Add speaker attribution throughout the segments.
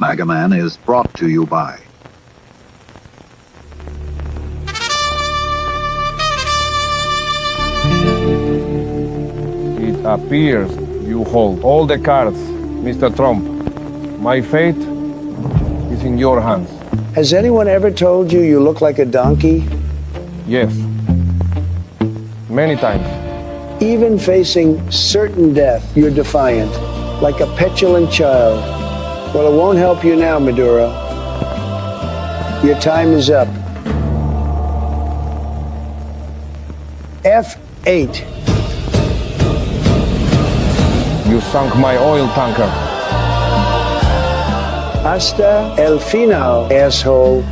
Speaker 1: MAGA Man is brought to you by
Speaker 2: It appears you hold all the cards, Mr. Trump. My fate is in your hands.
Speaker 3: Has anyone ever told you you look like a donkey?
Speaker 2: Yes. Many times.
Speaker 3: Even facing certain death, you're defiant, like a petulant child. Well, it won't help you now, Maduro. Your time is up. F8.
Speaker 2: You sunk my oil tanker.
Speaker 3: Hasta el final, asshole.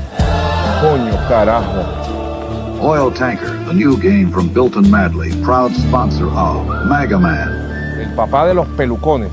Speaker 2: Coño, carajo.
Speaker 1: Oil Tanker, the new game from Bilton Madley, proud sponsor of MAGA Man.
Speaker 2: El papá de los pelucones.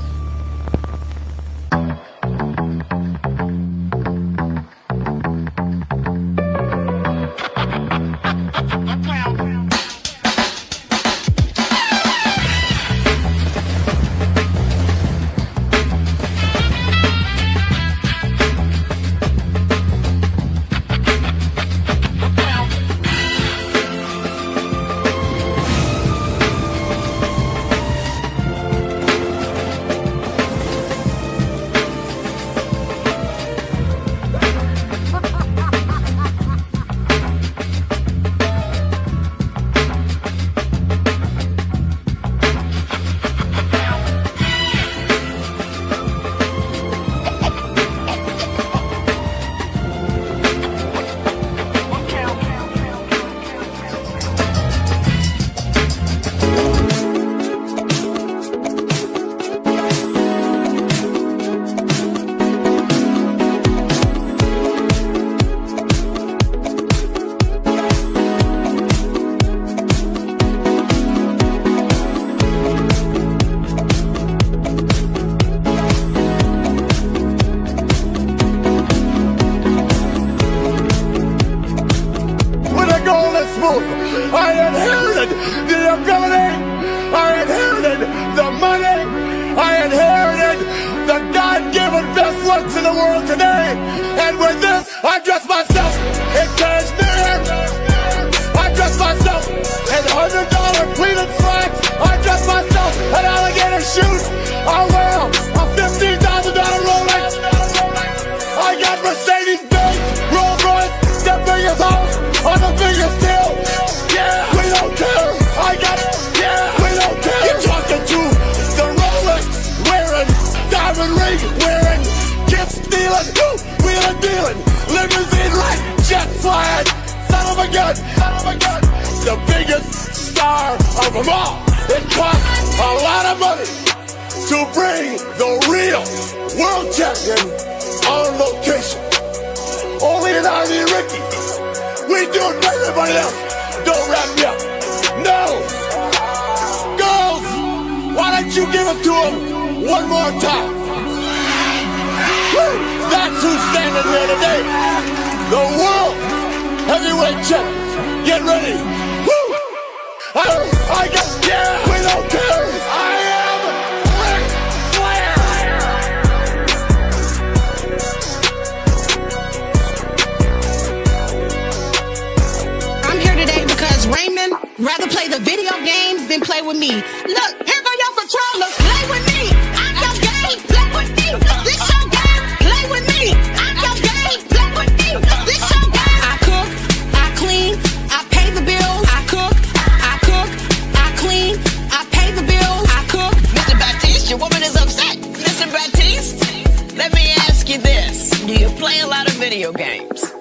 Speaker 4: I inherited the ability. I inherited the money. I inherited the God-given best looks in the world today. And with this, I dress myself in cashmere. I dress myself in $100 pleated slacks. I dress myself in alligator shoes. I wear a $15,000 Rolex. I got Mercedes-Benz, Rolls-Royce, the biggest house on the biggest deal. Yeah, we don't care. I got it. Yeah, we don't care. You're talking to the Rolex wearing, diamond ring wearing, gift stealing, wheeling dealing, limousine right, jet flying, son of a gun, the biggest star of them all. It costs a lot of money to bring the real world champion on location. Only an Army Ricky. We do it for everybody else. Don't wrap me up. No. Girls, why don't you give it to him one more time? Woo. That's who's standing here today. The world heavyweight champion. Get ready. Woo. I got, yeah, we don't care. I am Ric Flair.
Speaker 5: I'm here today because Raymond rather play the video games than play with me. Look, here go your controllers, play with me. I'm your game, play with me. This your game, play with me. I'm your game, play with me. This your game. I cook, I clean, I pay the bills. I cook, I clean, I pay the bills. I cook.
Speaker 6: Mr. Baptiste, your woman is upset. Mr. Baptiste, let me ask you this. Do you play a lot of video games?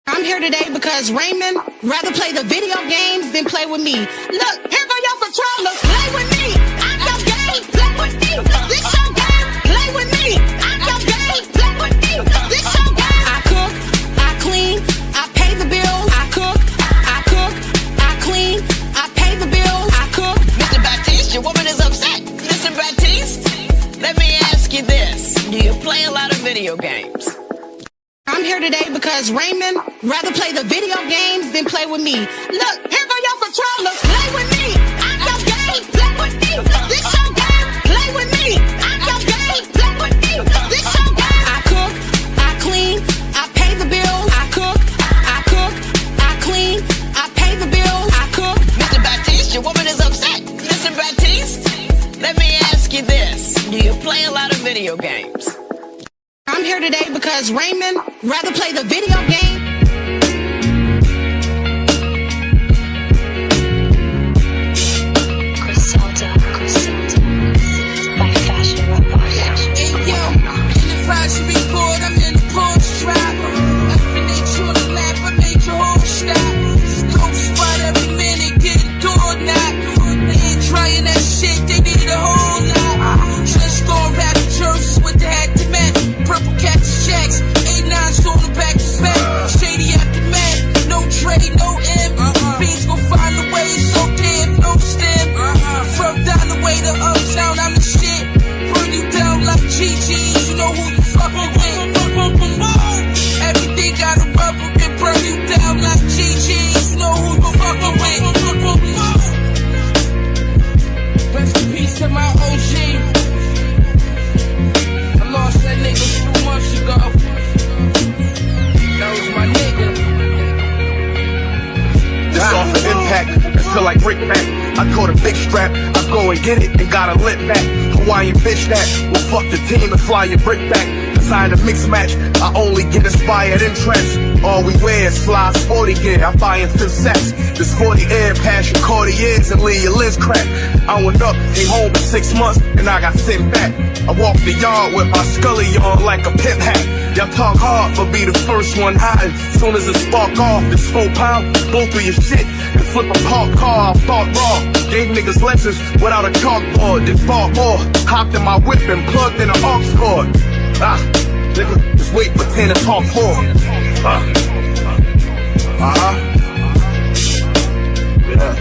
Speaker 5: I'm here today because Raymond rather play the video games than play with me. Look, here go your controllers, play with me. I'm your game, play with me. This your game, play with me. I'm your game, play with me. This your game. I cook, I clean, I pay the bills. I cook, I clean, I pay the bills. I cook.
Speaker 6: Mr. Baptiste, your woman is upset. Mr. Baptiste, let me ask you this. Do you play a lot of video games?
Speaker 5: I'm here today because Raymond rather play the video games than play with me. Look, here go your controllers, play with me. I'm your game, play with me. This your game, play with me. I'm your game, play with me. This your game. I cook,
Speaker 6: lot of video games.
Speaker 5: I'm here today because Raymond rather play the video game.
Speaker 7: Fashion report, I'm in the Porsche trap. FNH on the lap, I made your whole stop. Dope spot every minute, get a door knock. They ain't trying that shit, they need a whole lot. Just throwing back the jerseys with the hat to match. Purple catch checks, 8-9s on the back to back. Shady after man, no trade, no M. Fiends gon' find a way, it's okay if no stem. From down the way to uptown, I'm the shit. Burn you down like GG's, you know who you fucking with. Everything got a rubber and burn you down like GG's, you know who you fucking with. Rest in peace to my OG. I lost that nigga 2 months ago. That was my nigga.
Speaker 8: This off an impact, I feel like Rick Mack. I caught a big strap, I go and get it and got a lit back. Hawaiian bitch that will fuck the team and fly your brick back. Design a mix match, I only get inspired interest. All we wear is fly sporty gear, I buy in 5th sets. This 40 air pass your Cartiers and leave your lens crack. I went up, came home in 6 months, and I got sent back. I walked the yard with my scully on like a pimp hat. Y'all talk hard, but be the first one hiding. Soon as it spark off, this 4 pound, blow through your shit and flip a parked car. I thought raw, gave niggas lessons without a chalkboard. Then bought more, hopped in my whip and plugged in an aux cord. Nigga, just wait for 10 to talk 4. Yeah,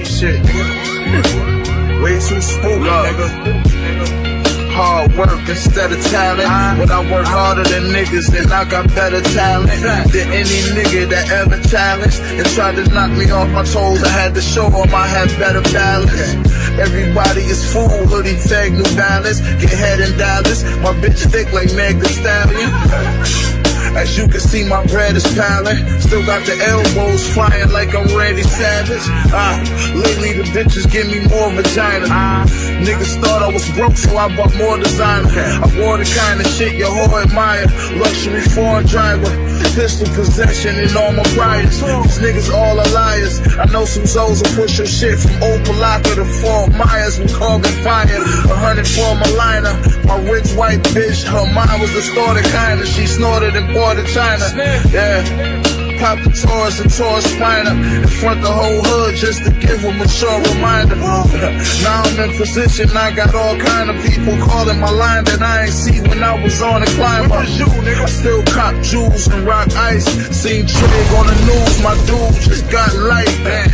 Speaker 8: shit, nigga. Way too spooky, nigga. Hard work instead of talent. When I work harder than niggas, then I got better talent than any nigga that ever challenged and tried to knock me off my toes. I had to show them I had better balance. Everybody is fool, hoodie, tag, New Balance. Get head in Dallas, my bitch thick like Meg Thee Stallion. As you can see, my bread is piling. Still got the elbows flying like I'm Randy Savage. Lately the bitches give me more vagina. Niggas thought I was broke, so I bought more designer. I wore the kind of shit your whore admire. Luxury foreign driver, pistol possession and all my priors. These niggas all are liars. I know some Zoes will push your shit from Opalaka to Fort Myers with carbon fire. 100 for my liner. My rich white bitch, her mind was distorted kinda. She snorted and poured to China. Yeah. Pop the Taurus and Taurus Spiner in front the whole hood just to give a mature reminder. Now I'm in position, I got all kind of people calling my line that I ain't see when I was on the climb up. I still cop jewels and rock ice. Seen Trig on the news, my dude just got light, man.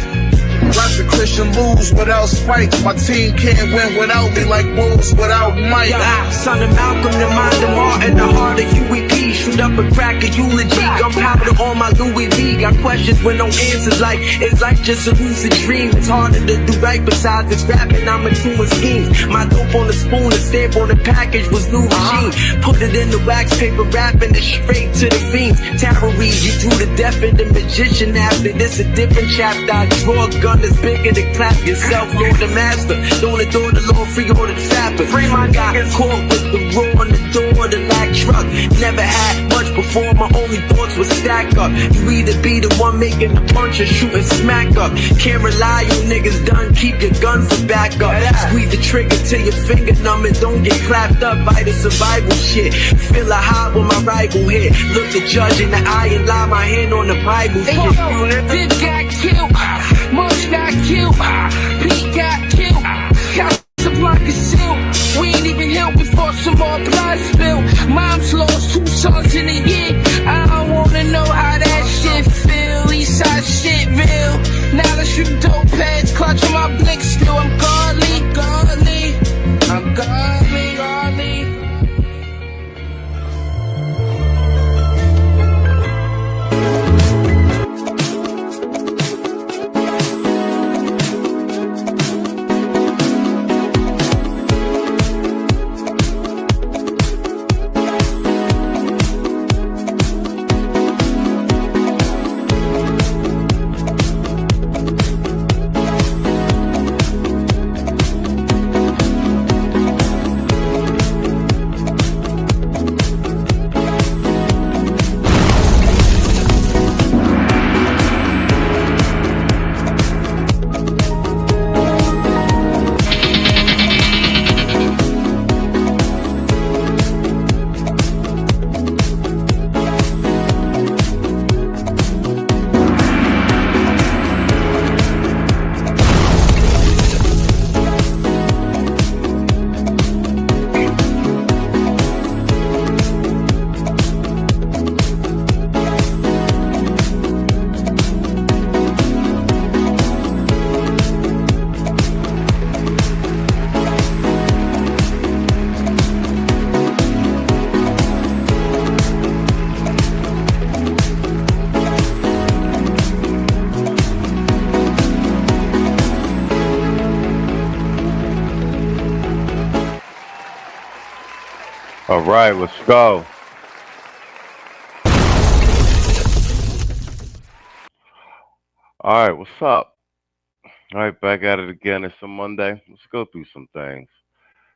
Speaker 8: Rock the Christian lose without spikes. My team can't win without me like Bulls without Mike.
Speaker 9: Son of Malcolm, the mind of Martin, the heart of Huey P. Shoot up a crack a eulogy. Gunpowder on my Louis V. Got questions with no answers like, it's like just a lucid dream. It's harder to do right besides this rapping. I'm a tumor schemes. My dope on the spoon, the stamp on the package was new regime. Put it in the wax paper, wrapping it straight to the fiends. Tarot read you through the deaf and the magician after this a different chapter. I draw a gun that's bigger than clap yourself, Lord the Master. Don't adore the Lord, free all the trappers. Free my guy, caught with the raw on the door, the lack truck. Never had much before, my only thoughts would stack up. You either be the one making the punch or shooting smack up. Can't rely on niggas done, keep your gun for backup. Squeeze the trigger till your finger numb and don't get clapped up by the survival shit. Feel a high when my rival hit. Look the judge in the eye and lie my hand on the Bible shit.
Speaker 7: Did got killed, Munch got killed, Pete got killed, Casablanca sealed. We ain't even helped before some more blood spilled. Mom's lost 2 sons in a year. I don't wanna know how that shit feel. Eastside shit real. Now let's shoot dope heads, clutch on my blick still. I'm godly, godly, I'm godly, godly.
Speaker 10: All right, let's go. All right, what's up? All right, back at it again. It's a Monday. Let's go through some things.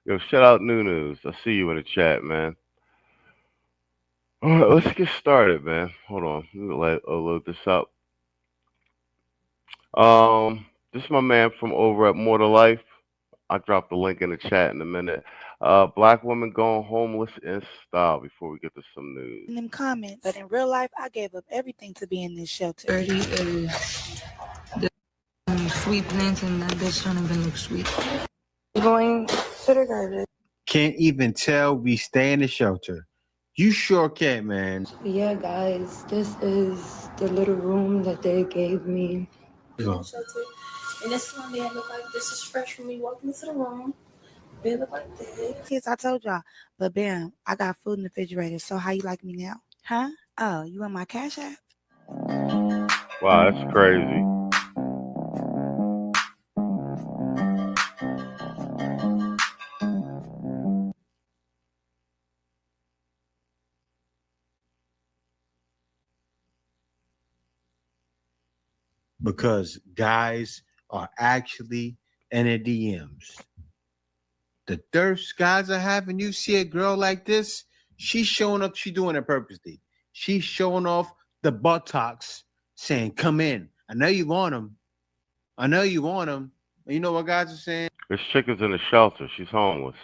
Speaker 10: Yo, shout out New News. I see you in the chat, man. All right, let's get started, man. Hold on. Let me load this up. This is my man from over at More to Life. I'll drop the link in the chat in a minute. Black woman going homeless in style before we get to some news.
Speaker 11: In them comments, but in real life, I gave up everything to be in this shelter.
Speaker 12: 30 is the sweet plants, and that bitch don't even look sweet.
Speaker 11: Going to the garbage.
Speaker 13: Can't even tell we stay in the shelter. You sure can't, man.
Speaker 12: Yeah, guys, this is the little room that they gave me.
Speaker 14: Shelter. And this one day I look like this is fresh when we walk into the room. They look like this.
Speaker 11: Yes, I told y'all. But bam, I got food in the refrigerator. So how you like me now? Huh? Oh, you want my Cash App?
Speaker 10: Wow, that's crazy.
Speaker 13: Because guys are actually in their DMs. The thirst guys are having, you see a girl like this, she's showing up, she's doing it purposely. She's showing off the buttocks, saying, come in. I know you want them. I know you want them. And you know what guys are saying?
Speaker 10: This chick is in a shelter. She's homeless.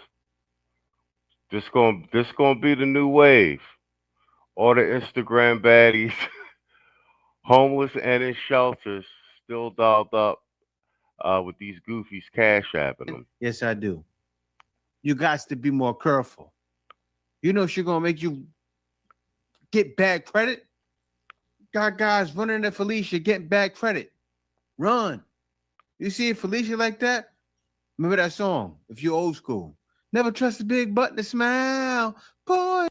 Speaker 10: This gonna be the new wave. All the Instagram baddies, homeless and in shelters, still dolled up with these goofies cash apping them.
Speaker 13: Yes, I do. You got to be more careful. You know she's gonna make you get bad credit. Got guys running at Felicia getting bad credit. Run. You see Felicia like that? Remember that song? If you're old school. Never trust a big butt to smile. Boy.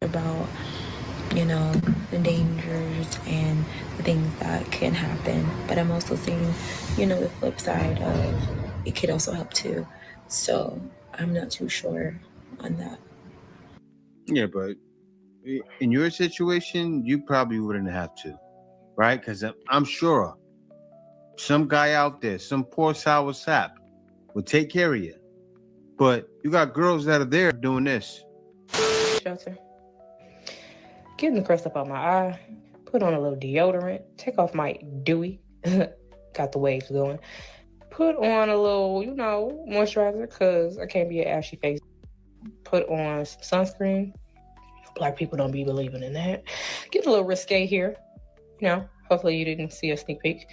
Speaker 12: About, you know, the dangers and the things that can happen. But I'm also seeing, you know, the flip side of it could also help too. So I'm not too sure on that.
Speaker 13: Yeah, but in your situation, you probably wouldn't have to, right? Because I'm sure some guy out there, some poor sour sap, will take care of you. But you got girls that are there doing this.
Speaker 15: Shelter. Getting the crust up on my eye. Put on a little deodorant. Take off my dewy. Got the waves going. Put on a little, you know, moisturizer because I can't be an ashy face. Put on some sunscreen. Black people don't be believing in that. Get a little risque here. You know, hopefully you didn't see a sneak peek.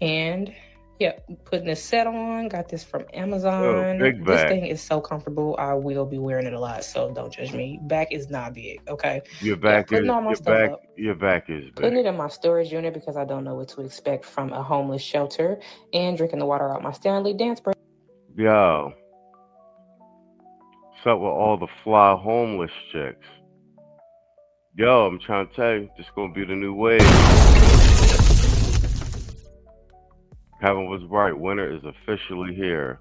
Speaker 15: And yeah, putting this set on. Got this from Amazon.
Speaker 10: Oh, big
Speaker 15: this
Speaker 10: back.
Speaker 15: thing is so comfortable. I will be wearing it a lot, so don't judge me. Back is not big, okay?
Speaker 10: Your back
Speaker 15: Putting
Speaker 10: is
Speaker 15: all my
Speaker 10: your
Speaker 15: stuff
Speaker 10: back.
Speaker 15: up.
Speaker 10: Your back is big.
Speaker 15: Putting it in my storage unit because I don't know what to expect from a homeless shelter, and drinking the water out my Stanley dance break.
Speaker 10: Yo, what's up with all the fly homeless chicks? Yo, I'm trying to tell you, this gonna be the new wave. Kevin was right. Winter is officially here.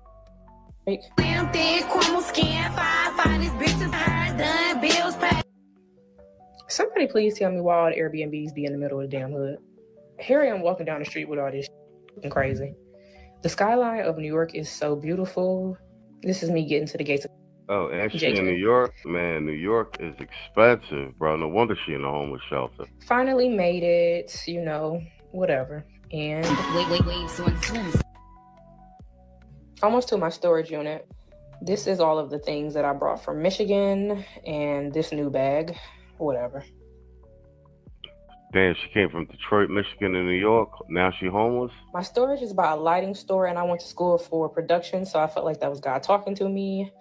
Speaker 15: Somebody please tell me why all the Airbnbs be in the middle of the damn hood. Here I am walking down the street with all this fucking crazy. The skyline of New York is so beautiful. This is me getting to the gates of...
Speaker 10: Oh, and she in New York? Man, New York is expensive, bro. No wonder she in a homeless shelter.
Speaker 15: Finally made it, you know, whatever. And almost to my storage unit. This is all of the things that I brought from Michigan and this new bag, whatever.
Speaker 10: Damn, she came from Detroit, Michigan, to New York. Now she homeless?
Speaker 15: My storage is by a lighting store, and I went to school for production, so I felt like that was God talking to me.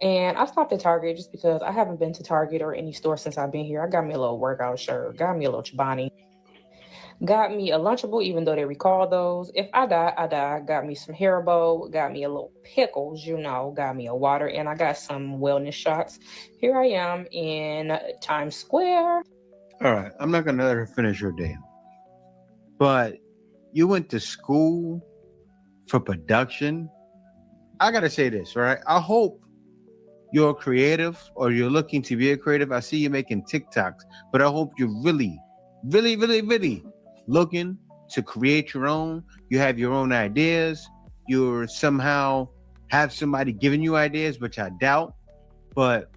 Speaker 15: And I stopped at Target just because I haven't been to Target or any store since I've been here. I got me a little workout shirt, got me a little Chobani, got me a Lunchable, even though they recalled those. If I die, I die. Got me some Haribo, got me a little pickles, you know, got me a water, and I got some wellness shots. Here I am in Times Square.
Speaker 13: All right, I'm not going to let her finish her day. But you went to school for production. I got to say this, right? I hope you're creative or you're looking to be a creative. I see you making TikToks, but I hope you're really looking to create your own. You have your own ideas. You're somehow have somebody giving you ideas, which I doubt. But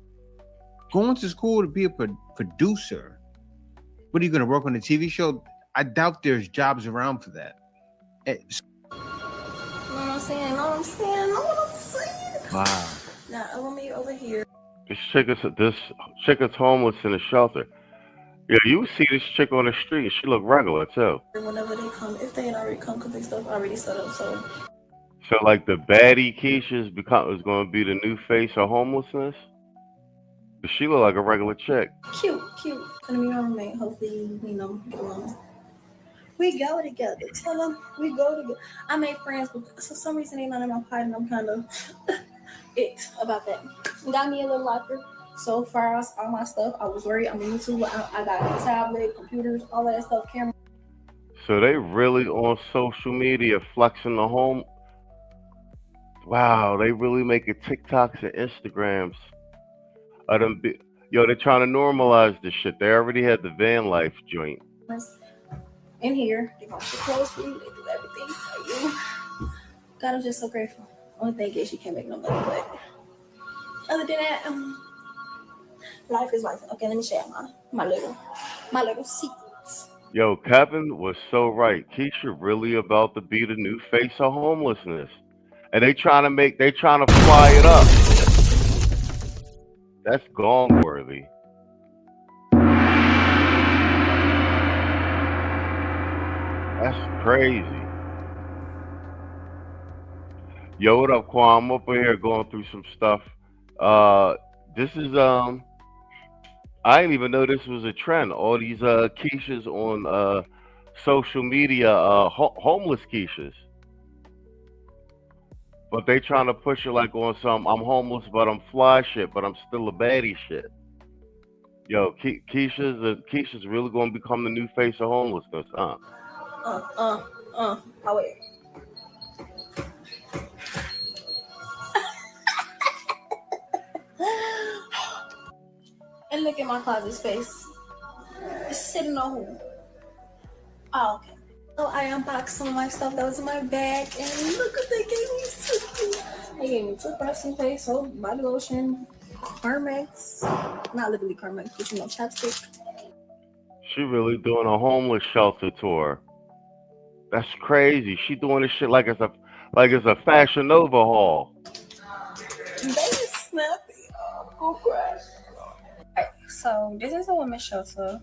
Speaker 13: going to school to be a producer, what are you going to work on a TV show? I doubt there's jobs around for that.
Speaker 14: You know what I'm saying? Know what I'm saying?
Speaker 13: Wow.
Speaker 14: Now, I want me over here.
Speaker 10: This chick is homeless in a shelter. Yeah, you see this chick on the street. She look regular too.
Speaker 14: Whenever they come, if they ain't already come, because they stuff already set up.
Speaker 10: So like the baddie Keisha is going to be the new face of homelessness. But she look like a regular chick.
Speaker 14: Cute. Gonna be my roommate. Hopefully, get along. We go together. Tell them we go together. I made friends, but for some reason they not in my party, and I'm kind of it about that. Got me a little locker. So far as all my stuff, I was worried. I'm YouTube. I got a tablet, computers, all that stuff, camera.
Speaker 10: So they really on social media flexing the home. Wow, they really making TikToks and Instagrams. They're trying to normalize this shit. They already had the van life joint.
Speaker 14: In here, they wash your clothes for you. They do everything for you. God, I'm just so grateful. Only thing is she can't make no money, but other than that, life is life. Okay, let me share my little secrets.
Speaker 10: Yo, Kevin was so right. Keisha really about to be the new face of homelessness. And they trying to fly it up. That's gong worthy. That's crazy. Yo, what up, Quan? I'm up here going through some stuff. This is I didn't even know this was a trend. All these Keishas on social media, homeless Keishas. But they trying to push it like on some I'm homeless but I'm fly shit, but I'm still a baddie shit. Yo, Keisha's really gonna become the new face of homelessness, huh?
Speaker 14: Oh wait. And look at my closet space. It's sitting on who? Oh, okay. So I unboxed some of my stuff that was in my bag, and look what they gave me. They gave me toothbrush and paste, soap, body lotion, Carmex. Not literally Carmex, but chapstick.
Speaker 10: She really doing a homeless shelter tour. That's crazy. She doing this shit like it's a Fashion Nova haul.
Speaker 14: They snappy. Oh crap. Right, so this is a women's shelter.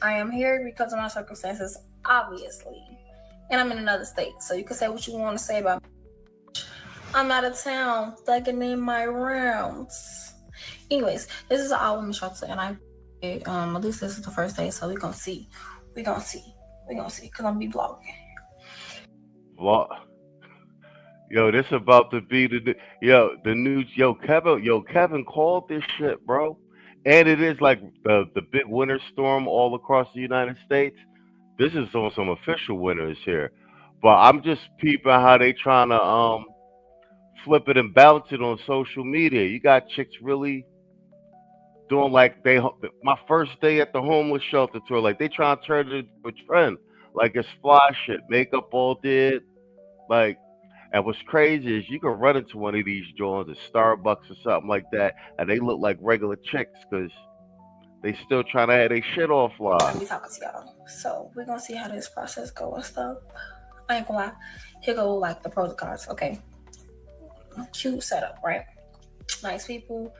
Speaker 14: I am here because of my circumstances, obviously. And I'm in another state. So you can say what you want to say about me. I'm out of town, thugging in my rounds. Anyways, this is an all-women's shelter, and at least this is the first day, so we're gonna see. We're gonna see, because I'm gonna be vlogging.
Speaker 10: Yo, this about to be the new Kevin called this shit, bro. And it is like the big winter storm all across the United States. This is on some official winters here. But I'm just peeping how they trying to flip it and bounce it on social media. You got chicks really doing like my first day at the homeless shelter tour, like they trying to turn it into a trend. Like it's fly shit, makeup all did. Like, and what's crazy is you can run into one of these joints at Starbucks or something like that, and they look like regular chicks because they still trying to have their shit offline.
Speaker 14: Let me talk to y'all. So we're gonna see how this process goes and stuff. I ain't gonna lie. Here go like the pros and cons. Okay. Cute setup, right? Nice people.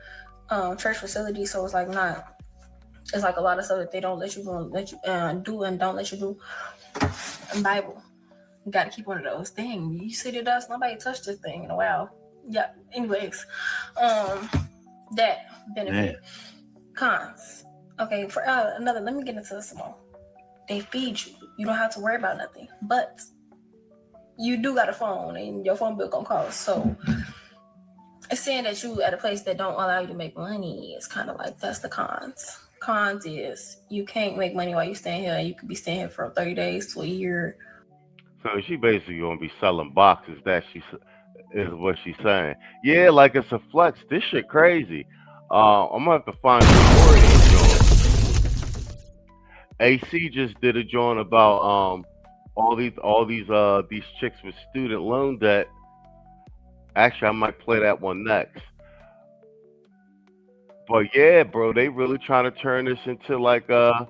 Speaker 14: Church facility, so it's like it's like a lot of stuff that they don't let you do and don't let you do. And Bible. You gotta keep one of those. Dang, you see the dust? Nobody touched this thing in a while. Yeah. Anyways, that benefit. Cons. Okay, for another, let me get into this more. They feed you. You don't have to worry about nothing. But you do got a phone, and your phone bill gonna cost. So it's saying that you at a place that don't allow you to make money. It's kind of like that's the cons. Cons is you can't make money while you staying here. You could be staying here for 30 days to a year.
Speaker 10: So she basically gonna be selling boxes that is what she's saying. Yeah, like it's a flex. This shit crazy. I'm gonna have to find some more of these joints. AC just did a joint about all these chicks with student loan debt. Actually, I might play that one next. But yeah, bro, they really trying to turn this into like on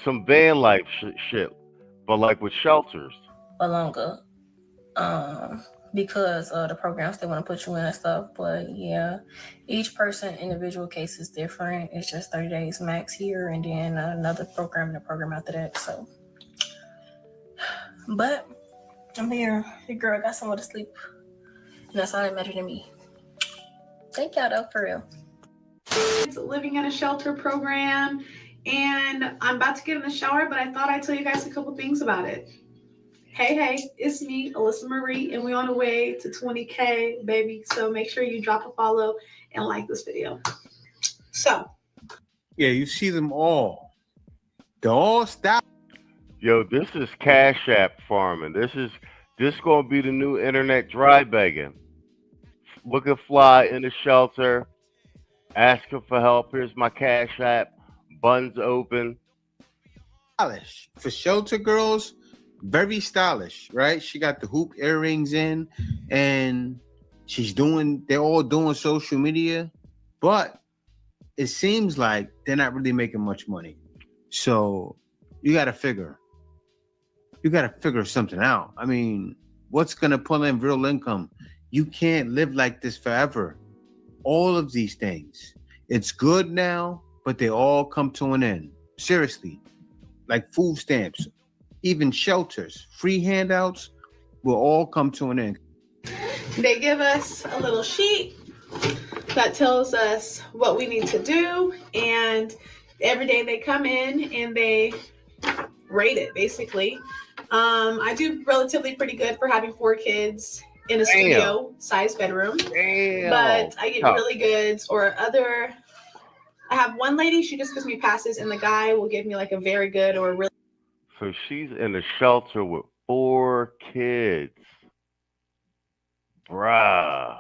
Speaker 10: some van life shit, but like with shelters.
Speaker 14: Or longer. Because of the programs they want to put you in and stuff. But yeah, each person individual case is different. It's just 30 days max here, and then another program and a program after that. So, but I'm here. Your girl got somewhere to sleep, and that's all that matters to me. Thank y'all though, for real.
Speaker 16: It's living in a shelter program, and I'm about to get in the shower, but I thought I'd tell you guys a couple things about it. Hey, it's me, Alyssa Marie, and we're on the way to 20K, baby. So make sure you drop a follow and like this video. So.
Speaker 13: Yeah, you see them all. They're all stop.
Speaker 10: Yo, this is Cash App farming. This gonna be the new internet dry begging. Looking fly in the shelter, asking for help. Here's my Cash App. Buns open.
Speaker 13: Stylish. For shelter girls, very stylish, right? She got the hoop earrings in, and they're all doing social media, but it seems like they're not really making much money. So you got to figure something out. I mean, what's going to pull in real income? You can't live like this forever. All of these things, it's good now, but they all come to an end. Seriously, like food stamps, even shelters, free handouts will all come to an end.
Speaker 16: They give us a little sheet that tells us what we need to do, and every day they come in and they rate it, basically. I do relatively pretty good for having 4 kids in a studio size bedroom. But I get really good I have one lady, she just gives me passes, and the guy will give me like a very good or really.
Speaker 10: So she's in a shelter with 4 kids. Bruh.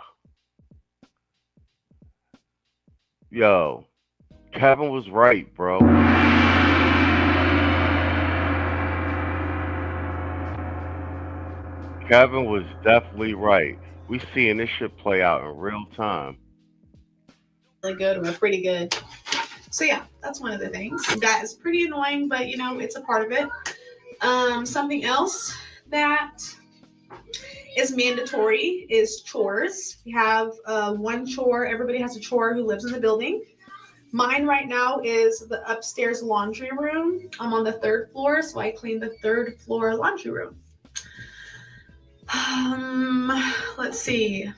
Speaker 10: Yo, Kevin was right, bro. Kevin was definitely right. We seeing this shit play out in real time.
Speaker 16: Really good or pretty good. So yeah, that's one of the things. That is pretty annoying, but you know, it's a part of it. Something else that is mandatory is chores. We have one chore. Everybody has a chore who lives in the building. Mine right now is the upstairs laundry room. I'm on the 3rd floor, so I clean the 3rd floor laundry room. Let's see.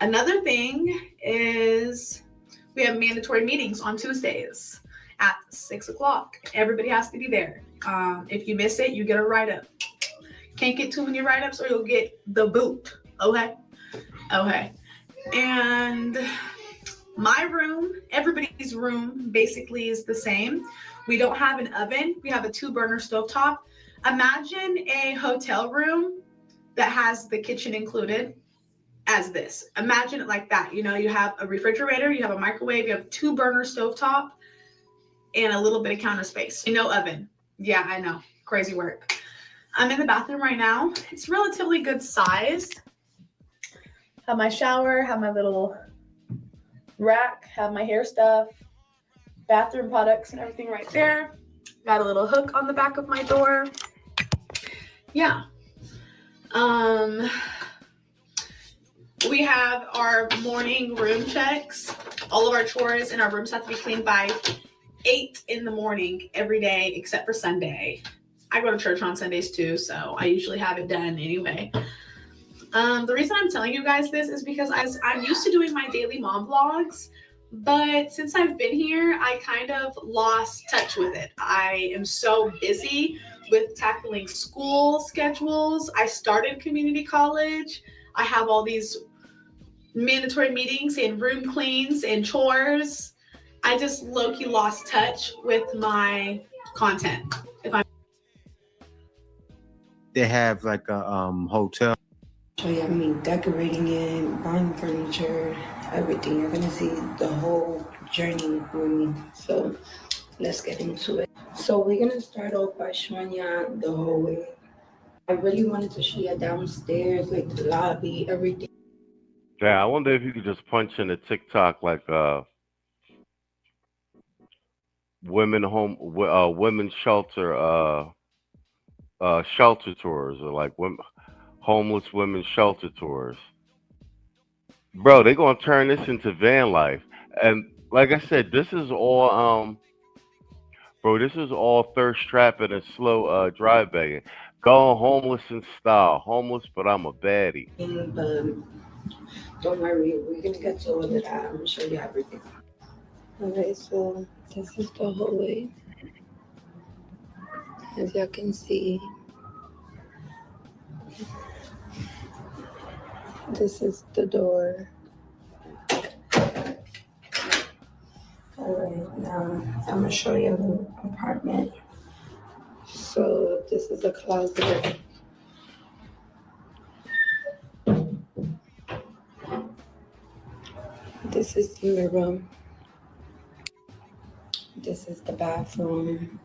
Speaker 16: Another thing is we have mandatory meetings on Tuesdays at 6 o'clock. Everybody has to be there. If you miss it, you get a write-up. Can't get too many write-ups or you'll get the boot. Okay. And my room, everybody's room basically is the same. We don't have an oven. We have a 2-burner stovetop. Imagine a hotel room that has the kitchen included as this. Imagine it like that. You know, you have a refrigerator, you have a microwave, you have a 2-burner stovetop, and a little bit of counter space. No oven. Yeah, I know. Crazy work. I'm in the bathroom right now. It's relatively good sized. Have my shower, have my little rack, have my hair stuff, bathroom products and everything right there. Got a little hook on the back of my door. Yeah. We have our morning room checks. All of our chores in our rooms have to be cleaned by 8 in the morning every day except for Sunday. I go to church on Sundays too, so I usually have it done anyway. The reason I'm telling you guys this is because I'm used to doing my daily mom vlogs, but since I've been here, I kind of lost touch with it. I am so busy with tackling school schedules. I started community college. I have all these mandatory meetings and room cleans and chores. I just low-key lost touch with my content.
Speaker 13: They have like a hotel.
Speaker 11: show you me decorating it, buying furniture, everything. You're gonna see the whole journey with me. So let's get into it. So we're gonna start off by showing you the hallway. I really wanted to show you downstairs, like the lobby, everything.
Speaker 10: Yeah, I wonder if you could just punch in a TikTok like women shelter shelter tours, or like homeless women shelter tours. Bro, they gonna turn this into van life. And like I said, this is all bro, this is all thirst trapping and slow drive begging. Going homeless in style. Homeless, but I'm a baddie.
Speaker 11: Don't worry, we're gonna get to all of that. I'm gonna show you everything. Alright, so this is the hallway. As y'all can see, this is the door. Alright, now I'm gonna show you the apartment. So this is a closet. This is the mirror. This is the bathroom.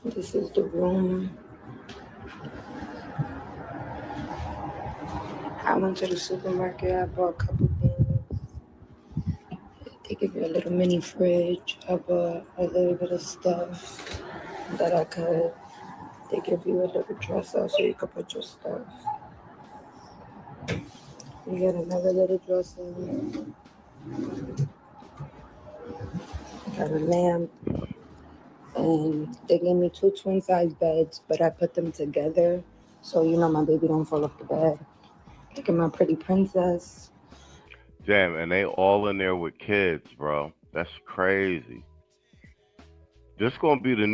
Speaker 11: This is the room. I went to the supermarket. I bought a couple things. They give you a little mini fridge. I bought a little bit of stuff that I could. They give you a little dresser so you could put your stuff. You get another little dresser. Got a lamp. And they gave me 2 twin-size beds, but I put them together so, you know, my baby don't fall off the bed. Look at my pretty princess.
Speaker 10: Damn, and they all in there with kids, bro. That's crazy. This gonna be a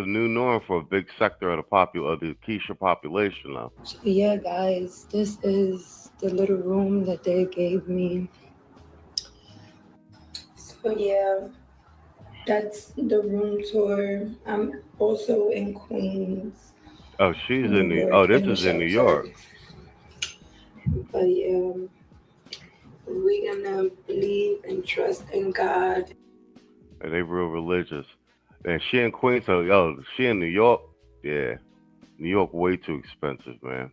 Speaker 10: new norm for a big sector of the Keisha population now.
Speaker 11: So yeah, guys, this is the little room that they gave me. So yeah, that's the room tour. I'm also in Queens.
Speaker 10: Oh, she's in New York. Oh, this is in New York.
Speaker 11: But yeah, we're gonna believe and trust in God.
Speaker 10: And they real religious. And she in Queens, so yo, she in New York. Yeah, New York way too expensive, man.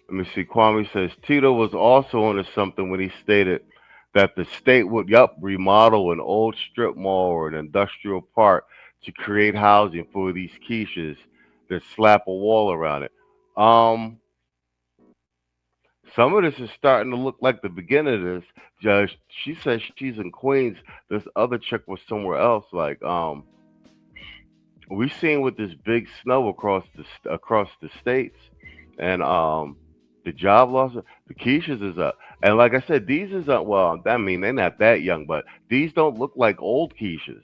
Speaker 10: Let me see. Kwame says Tito was also onto something when he stated that the state would remodel an old strip mall or an industrial park to create housing for these Keishas that slap a wall around it. Some of this is starting to look like the beginning of this. Judge, she says she's in Queens. This other chick was somewhere else. Like, we seen with this big snow across the states, and the job loss. The Keishas is up, and like I said, these is up. Well, I mean, they're not that young, but these don't look like old Keishas.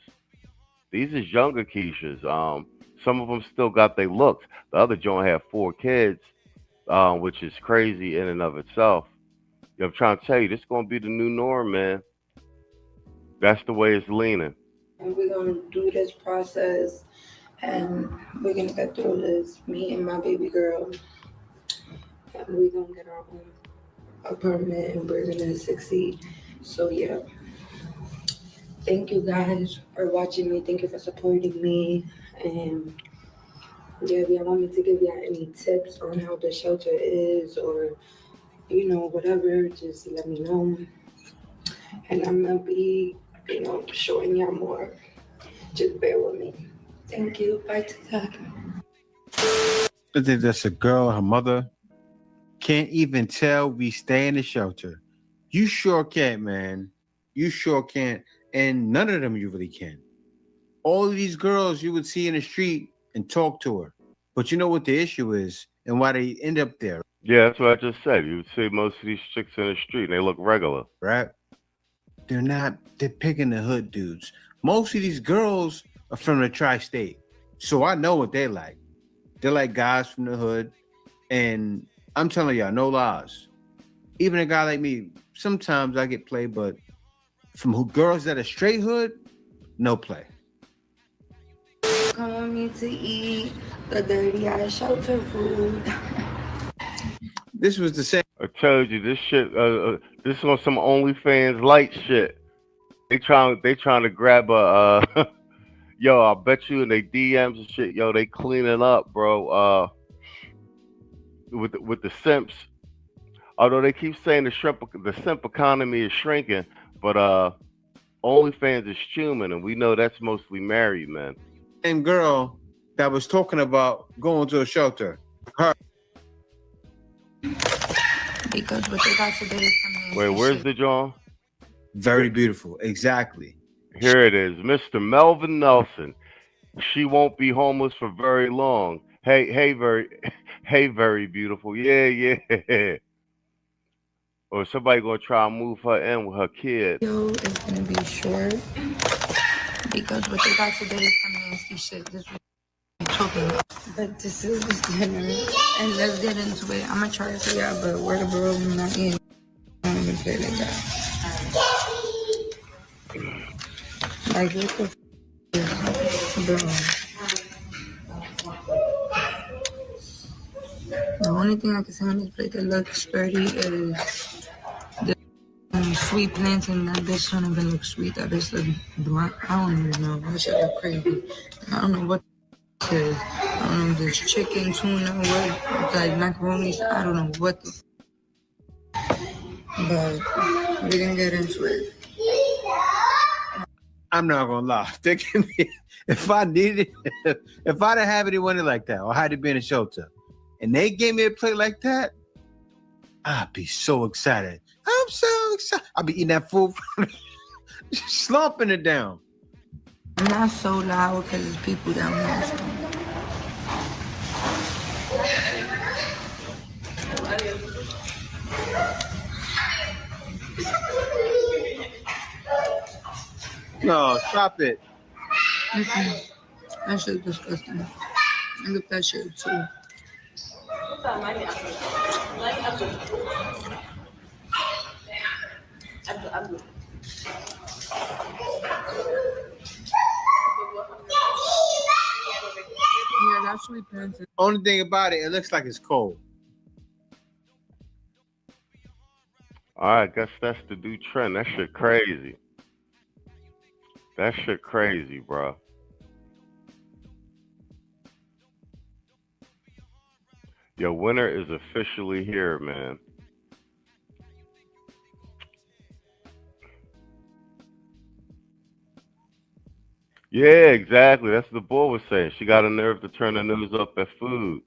Speaker 10: These is younger Keishas. Some of them still got their looks. The other joint had 4 kids. Which is crazy in and of itself. I'm trying to tell you, this is going to be the new norm, man. That's the way it's leaning.
Speaker 11: And we're going to do this process, and we're going to get through this, me and my baby girl. And we're going to get our own apartment, and we're going to succeed. So, yeah. Thank you guys for watching me. Thank you for supporting me. And yeah, if y'all want me to give y'all any tips on how the shelter is, or, you know, whatever, just let me know. And I'm going to be, you know, showing y'all more. Just bear with me. Thank you. Bye, TikTok.
Speaker 13: I think that's a girl, her mother. Can't even tell we stay in the shelter. You sure can't, man. You sure can't. And none of them you really can. All of these girls you would see in the street and talk to her. But you know what the issue is and why they end up there.
Speaker 10: Yeah, that's what I just said. You would see most of these chicks in the street and they look regular.
Speaker 13: Right? They're picking the hood dudes. Most of these girls are from the tri-state. So I know what they like. They're like guys from the hood. And I'm telling y'all, no lies. even a guy like me, sometimes I get play, but from girls that are straight hood, no play.
Speaker 11: Come with me to eat the dirty ass shelter food.
Speaker 13: This was the same.
Speaker 10: I told you this shit. This is on some OnlyFans light shit. They trying to grab a. Yo, I bet you in they DMs and shit. Yo, they cleaning up, bro. With the simps. Although they keep saying the simp economy is shrinking, but OnlyFans is chuming, and we know that's mostly married men.
Speaker 13: Same girl that was talking about going to a shelter. Her.
Speaker 11: Because what they got today is something.
Speaker 10: Wait, where's the John?
Speaker 13: Very beautiful. Exactly.
Speaker 10: Here it is, Mr. Melvin Nelson. She won't be homeless for very long. Hey, very beautiful. Yeah. Or somebody gonna try and move her in with her kid.
Speaker 11: Yo is gonna be short because what they got today is some nasty shit. This was talking about. But this is dinner, and let's get into it. I'm gonna try to figure out, but where the bro I'm not in. I don't even play like that. Like what the bro? The only thing I can say on this plate that looks sturdy is the sweet plantain. That bitch don't even look sweet. That bitch look black. I don't even know. That shit look crazy. I don't know what it is. I don't know if there's chicken, tuna, what, like macaroni. I don't know what the but we're gonna get into it.
Speaker 13: I'm not gonna lie. If I didn't have anyone like that, or had to be in a shelter, and they gave me a plate like that, I'd be so excited. I'm so excited. I'd be eating that food, slumping it down.
Speaker 11: I'm not so loud because there's people down there. So.
Speaker 13: No, stop it.
Speaker 11: That shit's disgusting. I get that shit too. Yeah, that's sweet plantain.
Speaker 13: Only thing about it looks like it's cold.
Speaker 10: All right, I guess that's the new trend. That shit crazy. That shit crazy, bro. Your winter is officially here, man. Yeah, exactly. That's what the boy was saying. She got a nerve to turn the news up at food.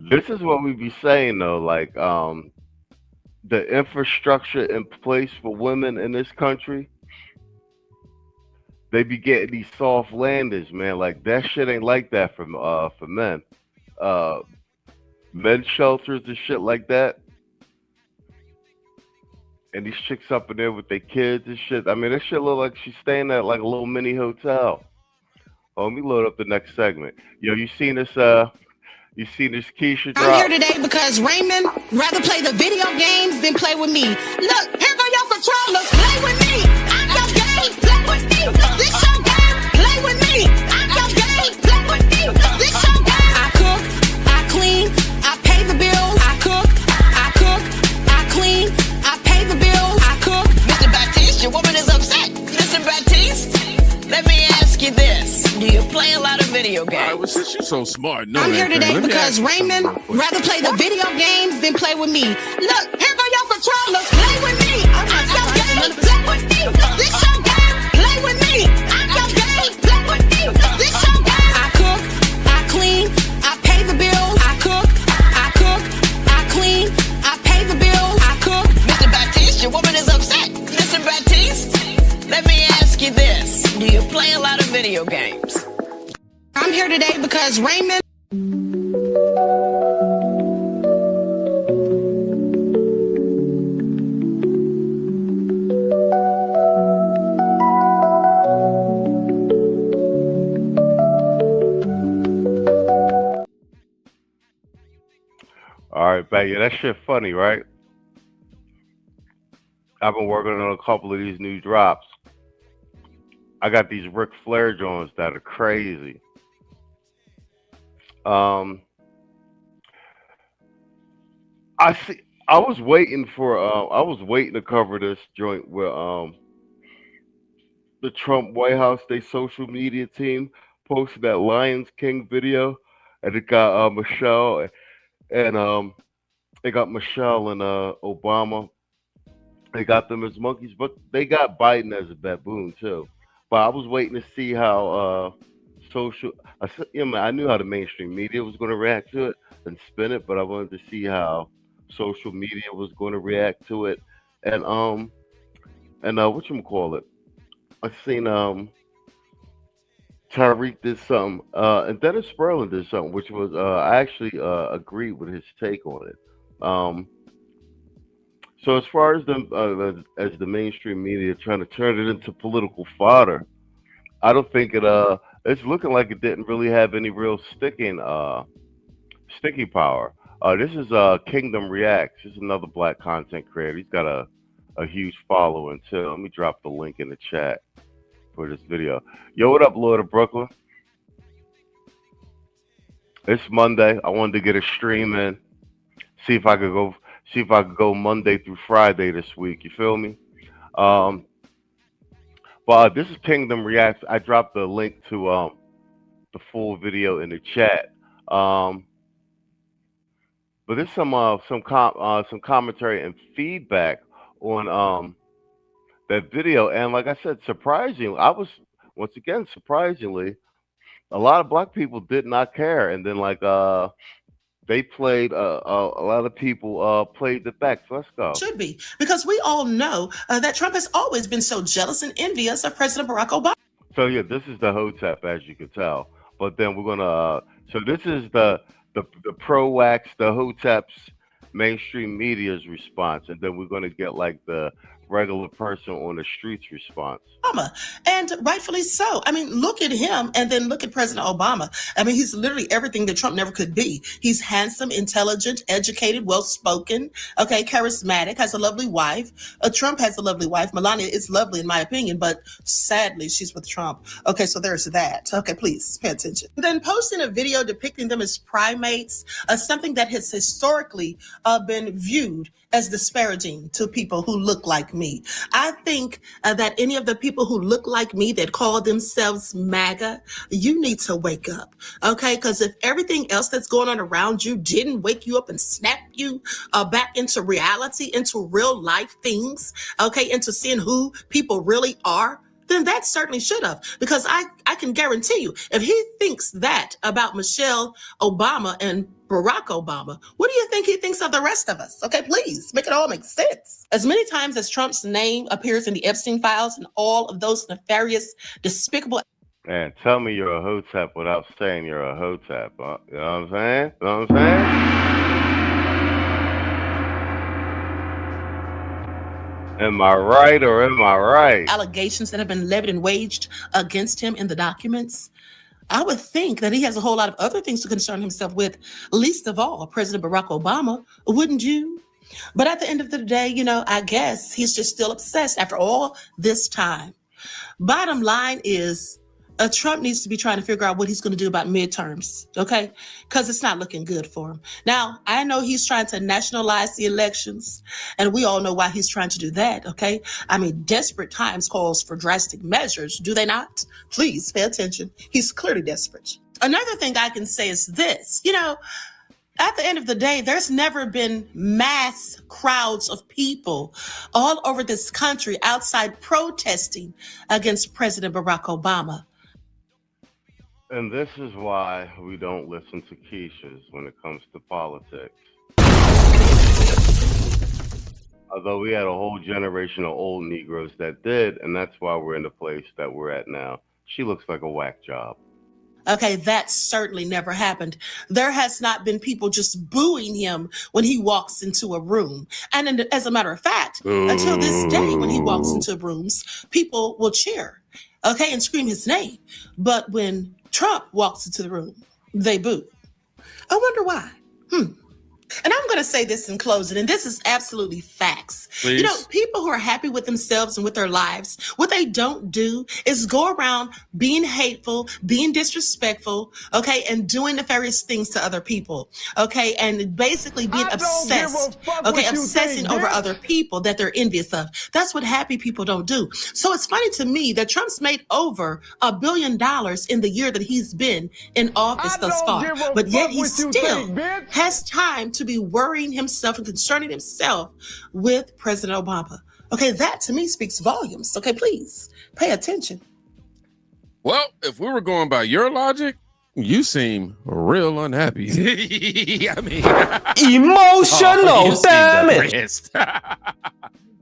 Speaker 10: This is what we be saying though, like the infrastructure in place for women in this country, they be getting these soft landings, man. Like that shit ain't like that for men. Men's shelters and shit like that. And these chicks up in there with their kids and shit. I mean, this shit look like she's staying at like a little mini hotel. Oh, let me load up the next segment. Yo, you seen this Keisha drop?
Speaker 5: I'm here today because Raymond rather play the video games than play with me. Look, here go your controllers, play with me. I'm your game, play with me. This your game, play with me. I'm your game, play with me. This your game. I cook, I clean, I pay the bills. I cook, I clean, I pay the bills. I cook.
Speaker 6: Mr. Baptiste, your woman is upset. Mr. Baptiste, let me ask you this. Do you play a lot of video games?
Speaker 17: All right, well, since you're so smart, no,
Speaker 5: I'm here today because Raymond rather play the video games than play with me. Look, here go your controllers, play with me. I'm your game, play with me. This your game, play with me. I'm your game, play with me. This your game. I cook, I clean, I pay the bills. I cook, I clean, I pay the bills. I cook.
Speaker 6: Mr. Baptiste, your woman is upset. Mr. Baptiste, let me ask you this. Do you play a lot of video games?
Speaker 5: I'm here today because Raymond.
Speaker 10: Hey, yeah, that shit funny, right? I've been working on a couple of these new drops. I got these Ric Flair joints that are crazy. I see. I was waiting to cover this joint with the Trump White House, they social media team posted that Lions King video, and it got Michelle and they got Michelle and Obama. They got them as monkeys, but they got Biden as a baboon too. But I was waiting to see how social. I knew how the mainstream media was going to react to it and spin it, but I wanted to see how social media was going to react to it, and whatchamacallit, I seen Tyreek did something, and Dennis Sperling did something, which was I actually agreed with his take on it. So as far as the mainstream media trying to turn it into political fodder, I don't think it's looking like it didn't really have any real sticking power. This is Kingdom Reacts. This is another black content creator. He's got a huge following too. Let me drop the link in the chat for this video. Yo, what up, Lord of Brooklyn? It's Monday. I wanted to get a stream in, see if I could go Monday through Friday this week. You feel me? But this is Kingdom Reacts. I dropped the link to the full video in the chat. But there's some commentary and feedback on that video, and like I said, surprisingly, a lot of black people did not care, and then they played a lot of people played the back. So let's go.
Speaker 18: Should be, because we all know that Trump has always been so jealous and envious of President Barack Obama.
Speaker 10: So yeah, this is the Hotep, as you can tell. But then we're gonna. So this is the pro-wax, the Hotep's mainstream media's response, and then we're gonna get like the regular person on the streets response.
Speaker 18: And rightfully so. I mean, look at him and then look at President Obama. I mean, he's literally everything that Trump never could be. He's handsome, intelligent, educated, well-spoken, okay, charismatic, has a lovely wife. Trump has a lovely wife. Melania is lovely in my opinion, but sadly, she's with Trump. Okay, so there's that. Okay, please pay attention. Then posting a video depicting them as primates, something that has historically been viewed as disparaging to people who look like me. I think that any of the people who look like me that call themselves MAGA, you need to wake up, okay? Because if everything else that's going on around you didn't wake you up and snap you back into reality, into real life things, okay, into seeing who people really are, then that certainly should have. Because I can guarantee you, if he thinks that about Michelle Obama and Barack Obama, what do you think he thinks of the rest of us? Okay, please, make it all make sense. As many times as Trump's name appears in the Epstein files and all of those nefarious, despicable...
Speaker 10: Man, tell me you're a Hotep without saying you're a Hotep. Huh? You know what I'm saying? You know what I'm saying? Am I right or am I right?
Speaker 18: Allegations that have been levied and waged against him in the documents. I would think that he has a whole lot of other things to concern himself with, least of all President Barack Obama, wouldn't you? But at the end of the day, you know, I guess he's just still obsessed after all this time. Bottom line is, Trump needs to be trying to figure out what he's going to do about midterms, okay? Because it's not looking good for him. Now, I know he's trying to nationalize the elections, and we all know why he's trying to do that, okay? I mean, desperate times calls for drastic measures, do they not? Please pay attention. He's clearly desperate. Another thing I can say is this, you know, at the end of the day, there's never been mass crowds of people all over this country outside protesting against President Barack Obama.
Speaker 10: And this is why we don't listen to Keisha's when it comes to politics. Although we had a whole generation of old Negroes that did, and that's why we're in the place that we're at now. She looks like a whack job.
Speaker 18: Okay, that certainly never happened. There has not been people just booing him when he walks into a room. And as a matter of fact, until this day, when he walks into rooms, people will cheer, okay, and scream his name. But when Trump walks into the room, they boo. I wonder why. And I'm going to say this in closing, and this is absolutely facts.
Speaker 17: Please.
Speaker 18: You know, people who are happy with themselves and with their lives, what they don't do is go around being hateful, being disrespectful, okay, and doing nefarious things to other people, okay, and basically being obsessed, okay, obsessing over other people that they're envious of. That's what happy people don't do. So it's funny to me that Trump's made over $1 billion in the year that he's been in office thus far, but yet he still has time to be worrying himself and concerning himself with President Obama. Okay, that to me speaks volumes. Okay, please pay attention.
Speaker 17: Well, if we were going by your logic, you seem real unhappy. I mean,
Speaker 19: emotional damage.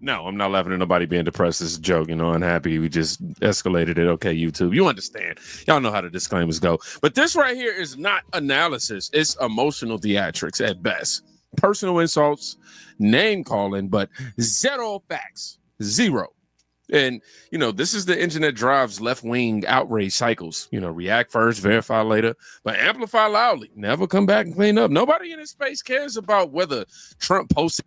Speaker 17: No, I'm not laughing at nobody being depressed. It's a joke, unhappy. We just escalated it. Okay, YouTube, you understand. Y'all know how the disclaimers go. But this right here is not analysis. It's emotional theatrics at best. Personal insults, name calling, but zero facts. Zero. And, this is the internet drives left-wing outrage cycles. React first, verify later, but amplify loudly. Never come back and clean up. Nobody in this space cares about whether Trump posted.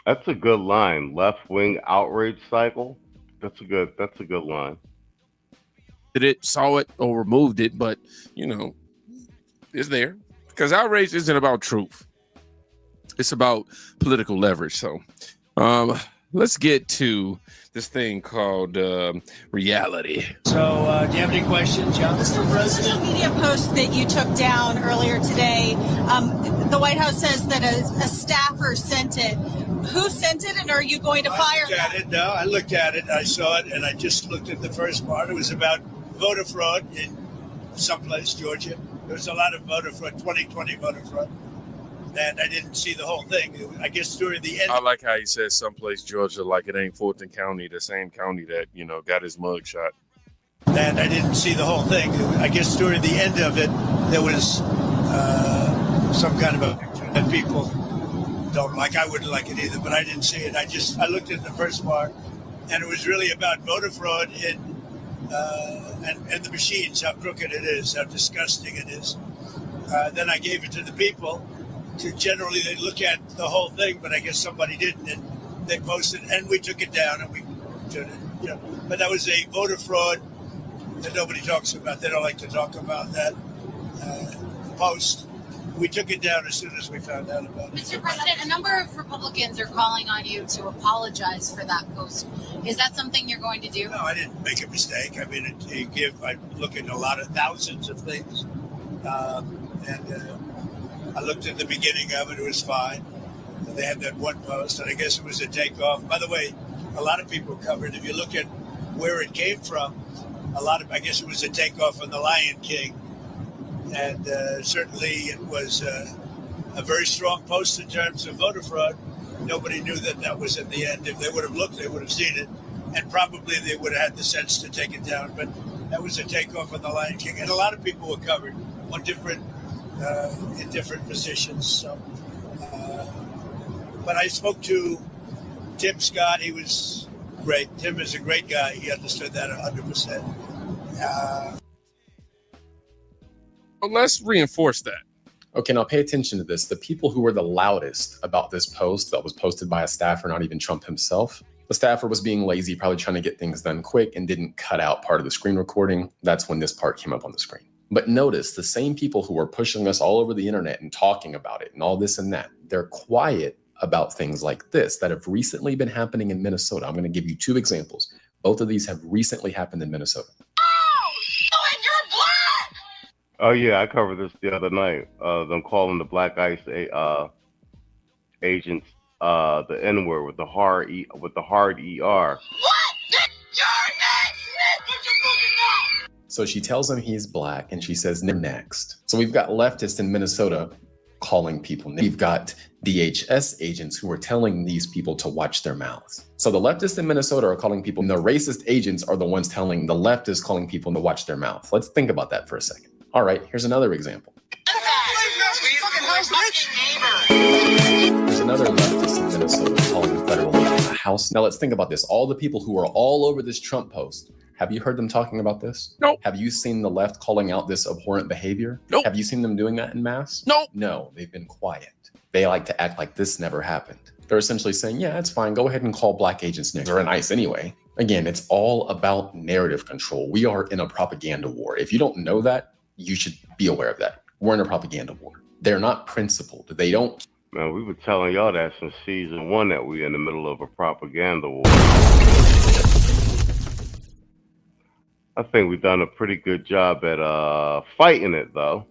Speaker 10: That's a good line. Left-wing outrage cycle. That's a good line.
Speaker 17: It, saw it, or removed it, but it's there. Because outrage isn't about truth. It's about political leverage. So let's get to this thing called reality.
Speaker 3: So do you have any questions, John?
Speaker 5: Mr. President, media post that you took down earlier today, the White House says that a staffer sent it. Who sent it, and are you going to fire them?
Speaker 3: No, I looked at it. I saw it, and I just looked at the first part. It was about voter fraud in someplace, Georgia. There was a lot of voter fraud, 2020 voter fraud. And I didn't see the whole thing. I guess during the end.
Speaker 17: I like how he says someplace, Georgia, like it ain't Fulton County, the same county that, got his mug shot.
Speaker 3: And I didn't see the whole thing. I guess during the end of it, there was some kind of a picture that people don't like. I wouldn't like it either, but I didn't see it. I looked at the first part, and it was really about voter fraud and the machines, how crooked it is, how disgusting it is. Then I gave it to the people. Generally, they look at the whole thing, but I guess somebody didn't, and they posted, and we took it down, and we turned it, But that was a voter fraud that nobody talks about. They don't like to talk about that post. We took it down as soon as we found out about it.
Speaker 5: Mr. President, a number of Republicans are calling on you to apologize for that post. Is that something you're going to do?
Speaker 3: No, I didn't make a mistake. I mean, I look at a lot of thousands of things, I looked at the beginning of it. It was fine. They had that one post, and I guess it was a takeoff. By the way, a lot of people covered. If you look at where it came from, I guess it was a takeoff on The Lion King. And certainly it was a very strong post in terms of voter fraud. Nobody knew that was at the end. If they would have looked, they would have seen it. And probably they would have had the sense to take it down. But that was a takeoff on The Lion King. And a lot of people were covered on in different positions. So, but I spoke to Tim Scott. He was great. Tim is a great guy. He understood that 100%.
Speaker 17: Well, let's reinforce that.
Speaker 19: Okay, now pay attention to this. The people who were the loudest about this post that was posted by a staffer, not even Trump himself. The staffer was being lazy, probably trying to get things done quick and didn't cut out part of the screen recording. That's when this part came up on the screen. But notice the same people who were pushing us all over the internet and talking about it and all this and that, they're quiet about things like this that have recently been happening in Minnesota. I'm going to give you two examples. Both of these have recently happened in Minnesota.
Speaker 10: Oh yeah, I covered this the other night. Them calling the Black ICE agents the N-word with the hard ER.
Speaker 4: What? Your name?
Speaker 19: So she tells him he's black and she says next. So we've got leftists in Minnesota calling people. We've got DHS agents who are telling these people to watch their mouths. So the leftists in Minnesota are calling people, and the racist agents are the ones telling the leftists calling people to watch their mouth. Let's think about that for a second. All right, here's another example. There's another leftist in Minnesota calling the federal media a house. Now let's think about this. All the people who are all over this Trump post Have you heard them talking about this?
Speaker 17: Nope.
Speaker 19: Have you seen the left calling out this abhorrent behavior?
Speaker 17: Nope.
Speaker 19: Have you seen them doing that in mass?
Speaker 17: Nope.
Speaker 19: No, they've been quiet. They like to act like this never happened. They're essentially saying, yeah, it's fine. Go ahead and call black agents niggas. They're nice anyway. Again, it's all about narrative control. We are in a propaganda war. If you don't know that, you should be aware of that. We're in a propaganda war. They're not principled. They don't.
Speaker 10: Man, we were telling y'all that since season 1 that we're in the middle of a propaganda war. I think we've done a pretty good job at fighting it, though.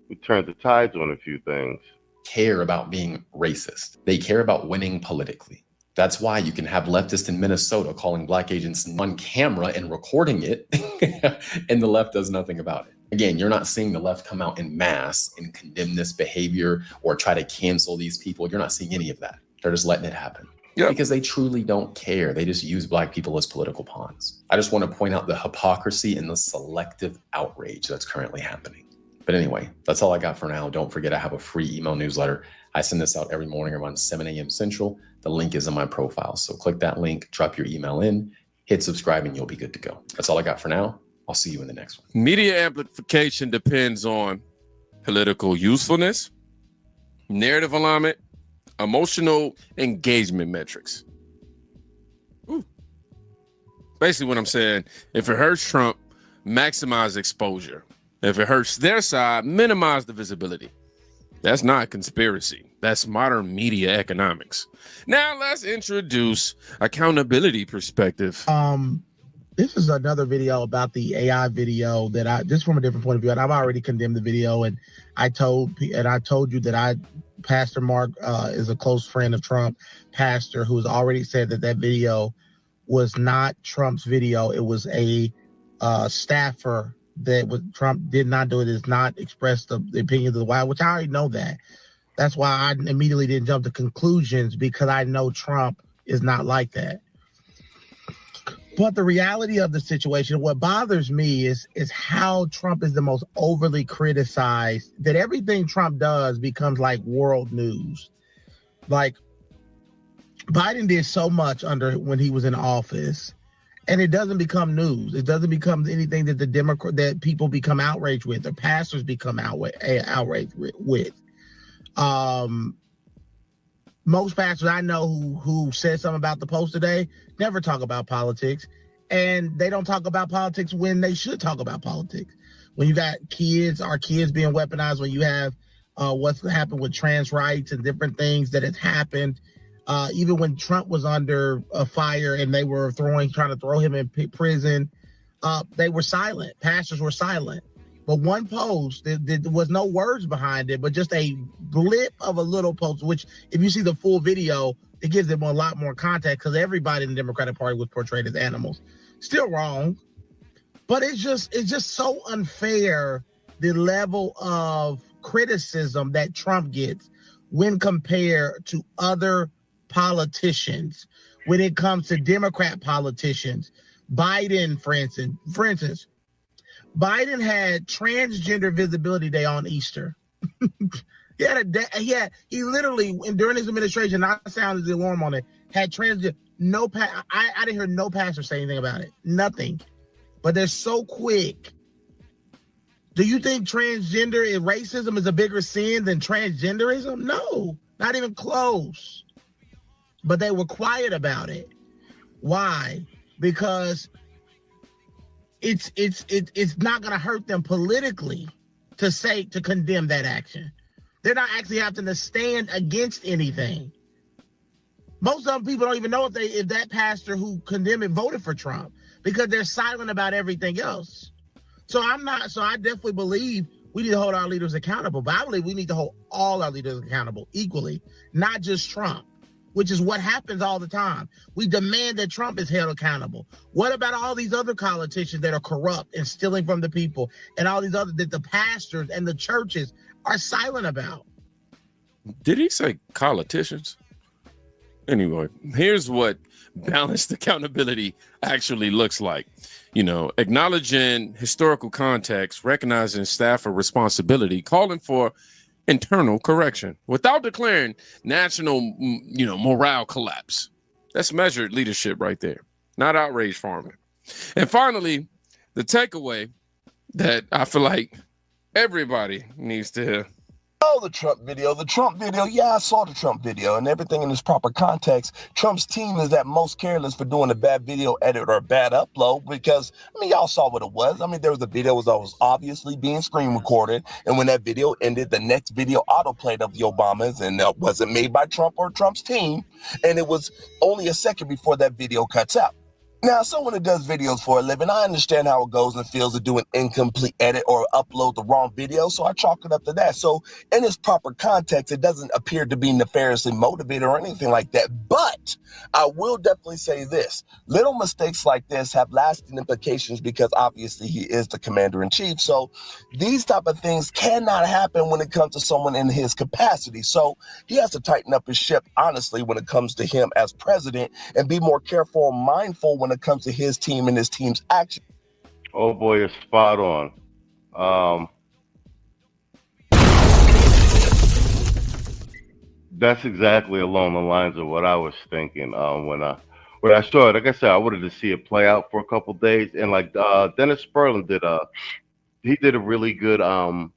Speaker 10: We turned the tides on a few things.
Speaker 19: Care about being racist. They care about winning politically. That's why you can have leftists in Minnesota calling black agents on camera and recording it, and the left does nothing about it. Again, you're not seeing the left come out in mass and condemn this behavior or try to cancel these people. You're not seeing any of that. They're just letting it happen. Yep. Because they truly don't care. They just use black people as political pawns. I just want to point out the hypocrisy and the selective outrage that's currently happening. But anyway, that's all I got for now. Don't forget I have a free email newsletter. I send this out every morning around 7 a.m. Central. The link is in my profile. So click that link, drop your email in, hit subscribe, and you'll be good to go. That's all I got for now. I'll see you in the next one.
Speaker 17: Media amplification depends on political usefulness, narrative alignment, emotional engagement metrics. Ooh. Basically what I'm saying, if it hurts Trump, maximize exposure. If it hurts their side, minimize the visibility. That's not conspiracy. That's modern media economics. Now let's introduce accountability perspective.
Speaker 20: This is another video about the AI video that just from a different point of view, and I've already condemned the video, and I told you that Pastor Mark is a close friend of Trump, pastor who's already said that video was not Trump's video. It was a staffer that Trump did not do it, is not expressed the opinions of the White House, which I already know that. That's why I immediately didn't jump to conclusions, because I know Trump is not like that. But the reality of the situation, what bothers me is how Trump is the most overly criticized, that everything Trump does becomes like world news. Like Biden did so much when he was in office, and it doesn't become news. It doesn't become anything that that people become outraged with, or pastors become outraged with. Most pastors I know who said something about the post today never talk about politics, and they don't talk about politics when they should talk about politics. When you got our kids being weaponized, when you have what's happened with trans rights and different things that has happened. Even when Trump was under fire and they were trying to throw him in prison, they were silent. Pastors were silent. But one post, there was no words behind it, but just a blip of a little post, which if you see the full video, it gives them a lot more context, because everybody in the Democratic Party was portrayed as animals. Still wrong. But it's just so unfair, the level of criticism that Trump gets when compared to other politicians. When it comes to Democrat politicians, Biden, for instance, Biden had Transgender Visibility Day on Easter. He literally, during his administration, I sounded the alarm on it, had transgender. I didn't hear no pastor say anything about it. Nothing. But they're so quick. Do you think transgender and racism is a bigger sin than transgenderism? No, not even close. But they were quiet about it. Why? Because it's not going to hurt them politically to condemn that action. They're not actually having to stand against anything. Most of them people don't even know if that pastor who condemned it voted for Trump, because they're silent about everything else. So I definitely believe we need to hold our leaders accountable, but I believe we need to hold all our leaders accountable equally, not just Trump, which is what happens all the time. We demand that Trump is held accountable. What about all these other politicians that are corrupt and stealing from the people, and all these other that the pastors and the churches are silent about?
Speaker 17: Did he say politicians? Anyway, here's what balanced accountability actually looks like. Acknowledging historical context, recognizing staffer responsibility, calling for internal correction without declaring national, morale collapse. That's measured leadership right there, not outrage farming. And finally, the takeaway that I feel like everybody needs to hear.
Speaker 21: Oh, the Trump video. Yeah, I saw the Trump video and everything in its proper context. Trump's team is at most careless for doing a bad video edit or a bad upload because, I mean, y'all saw what it was. I mean, there was a video that was obviously being screen recorded. And when that video ended, the next video autoplayed of the Obamas, and it wasn't made by Trump or Trump's team. And it was only a second before that video cuts out. Now, someone who does videos for a living, I understand how it goes and feels to do an incomplete edit or upload the wrong video, so I chalk it up to that. So in its proper context, it doesn't appear to be nefariously motivated or anything like that. But I will definitely say this. Little mistakes like this have lasting implications because obviously he is the commander-in-chief. So these type of things cannot happen when it comes to someone in his capacity. So he has to tighten up his ship, honestly, when it comes to him as president and be more careful and mindful when it comes to his team and his team's action.
Speaker 10: Oh boy, you're spot on. That's exactly along the lines of what I was thinking when I saw it. Like I said, I wanted to see it play out for a couple days, and like Dennis Sperling did a really good I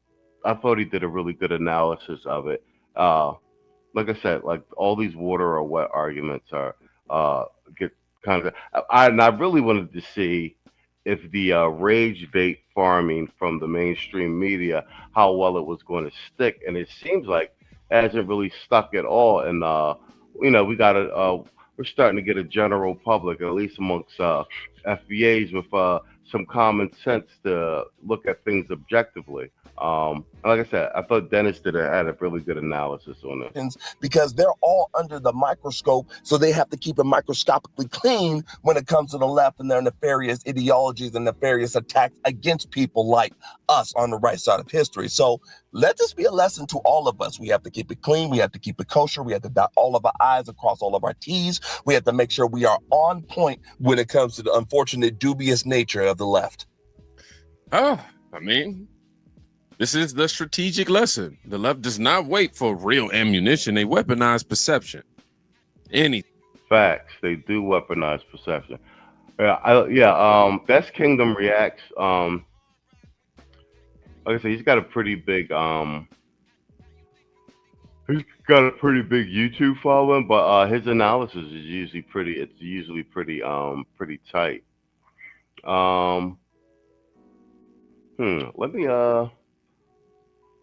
Speaker 10: thought he did a really good analysis of it. Like I said, like all these water or wet arguments are get kind of. I really wanted to see if the rage bait farming from the mainstream media, how well it was going to stick, and it seems like it hasn't really stuck at all. And we're starting to get a general public, at least amongst FBAs, with some common sense to look at things objectively. Like I said, I thought Dennis had a really good analysis on it.
Speaker 21: Because they're all under the microscope, so they have to keep it microscopically clean when it comes to the left and their nefarious ideologies and nefarious attacks against people like us on the right side of history. So let this be a lesson to all of us. We have to keep it clean. We have to keep it kosher. We have to dot all of our I's across all of our T's. We have to make sure we are on point when it comes to the unfortunate, dubious nature of the left.
Speaker 17: Oh, I mean, this is the strategic lesson. The left does not wait for real ammunition. They weaponize perception.
Speaker 10: Facts. They do weaponize perception. Best Kingdom Reacts. Like I said, he's got a pretty big YouTube following, but his analysis is usually pretty tight.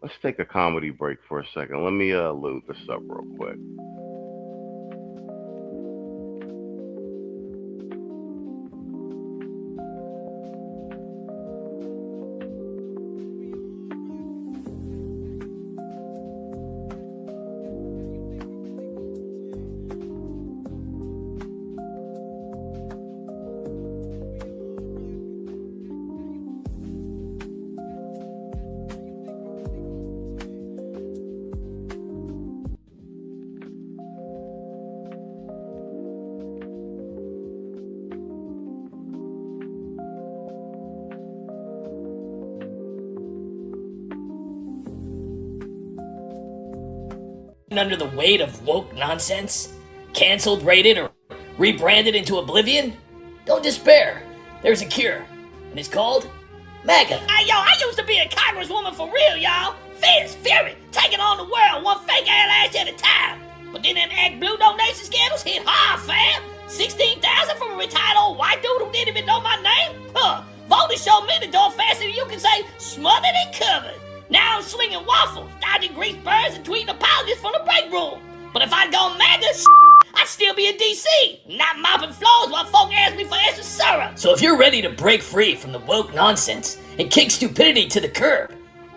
Speaker 10: Let's take a comedy break for a second. Let me load this up real quick.
Speaker 22: Under the weight of woke nonsense, canceled, rated, or rebranded into oblivion? Don't despair. There's a cure, and it's called MAGA.
Speaker 23: Hey, yo, I used to be a congresswoman for real, y'all. Fierce, fury, taking on the world one fake ass at a time. But then them Act Blue donation scandals hit hard, fam. 16,000 from a retired old white dude who didn't even know my name? Voters showed me the door faster than you can say smothered and covered. Now I'm slinging waffles, dodging grease birds, and tweeting apologies from the break room. But if I'd gone MAGA, I'd still be in D.C., not mopping floors while folk ask me for extra syrup.
Speaker 22: So if you're ready to break free from the woke nonsense and kick stupidity to the curb,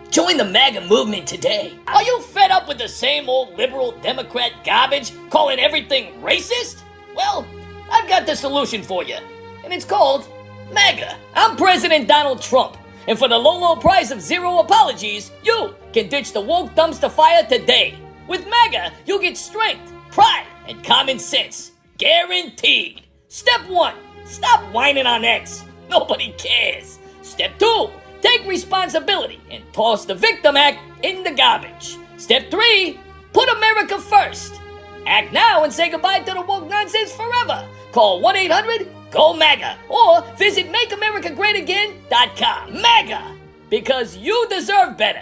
Speaker 22: join the MAGA movement today. Are you fed up with the same old liberal Democrat garbage, calling everything racist? Well, I've got the solution for you, and it's called MAGA. I'm President Donald Trump. And for the low price of 0 apologies, you can ditch the woke dumpster fire today. With MAGA, you'll get strength, pride, and common sense. Guaranteed. Step 1, stop whining on X. Nobody cares. Step 2, take responsibility and toss the Victim Act in the garbage. Step 3, put America first. Act now and say goodbye to the woke nonsense forever. Call 1-800
Speaker 23: Go MAGA or visit MakeAmericaGreatAgain.com. MAGA, because you deserve better.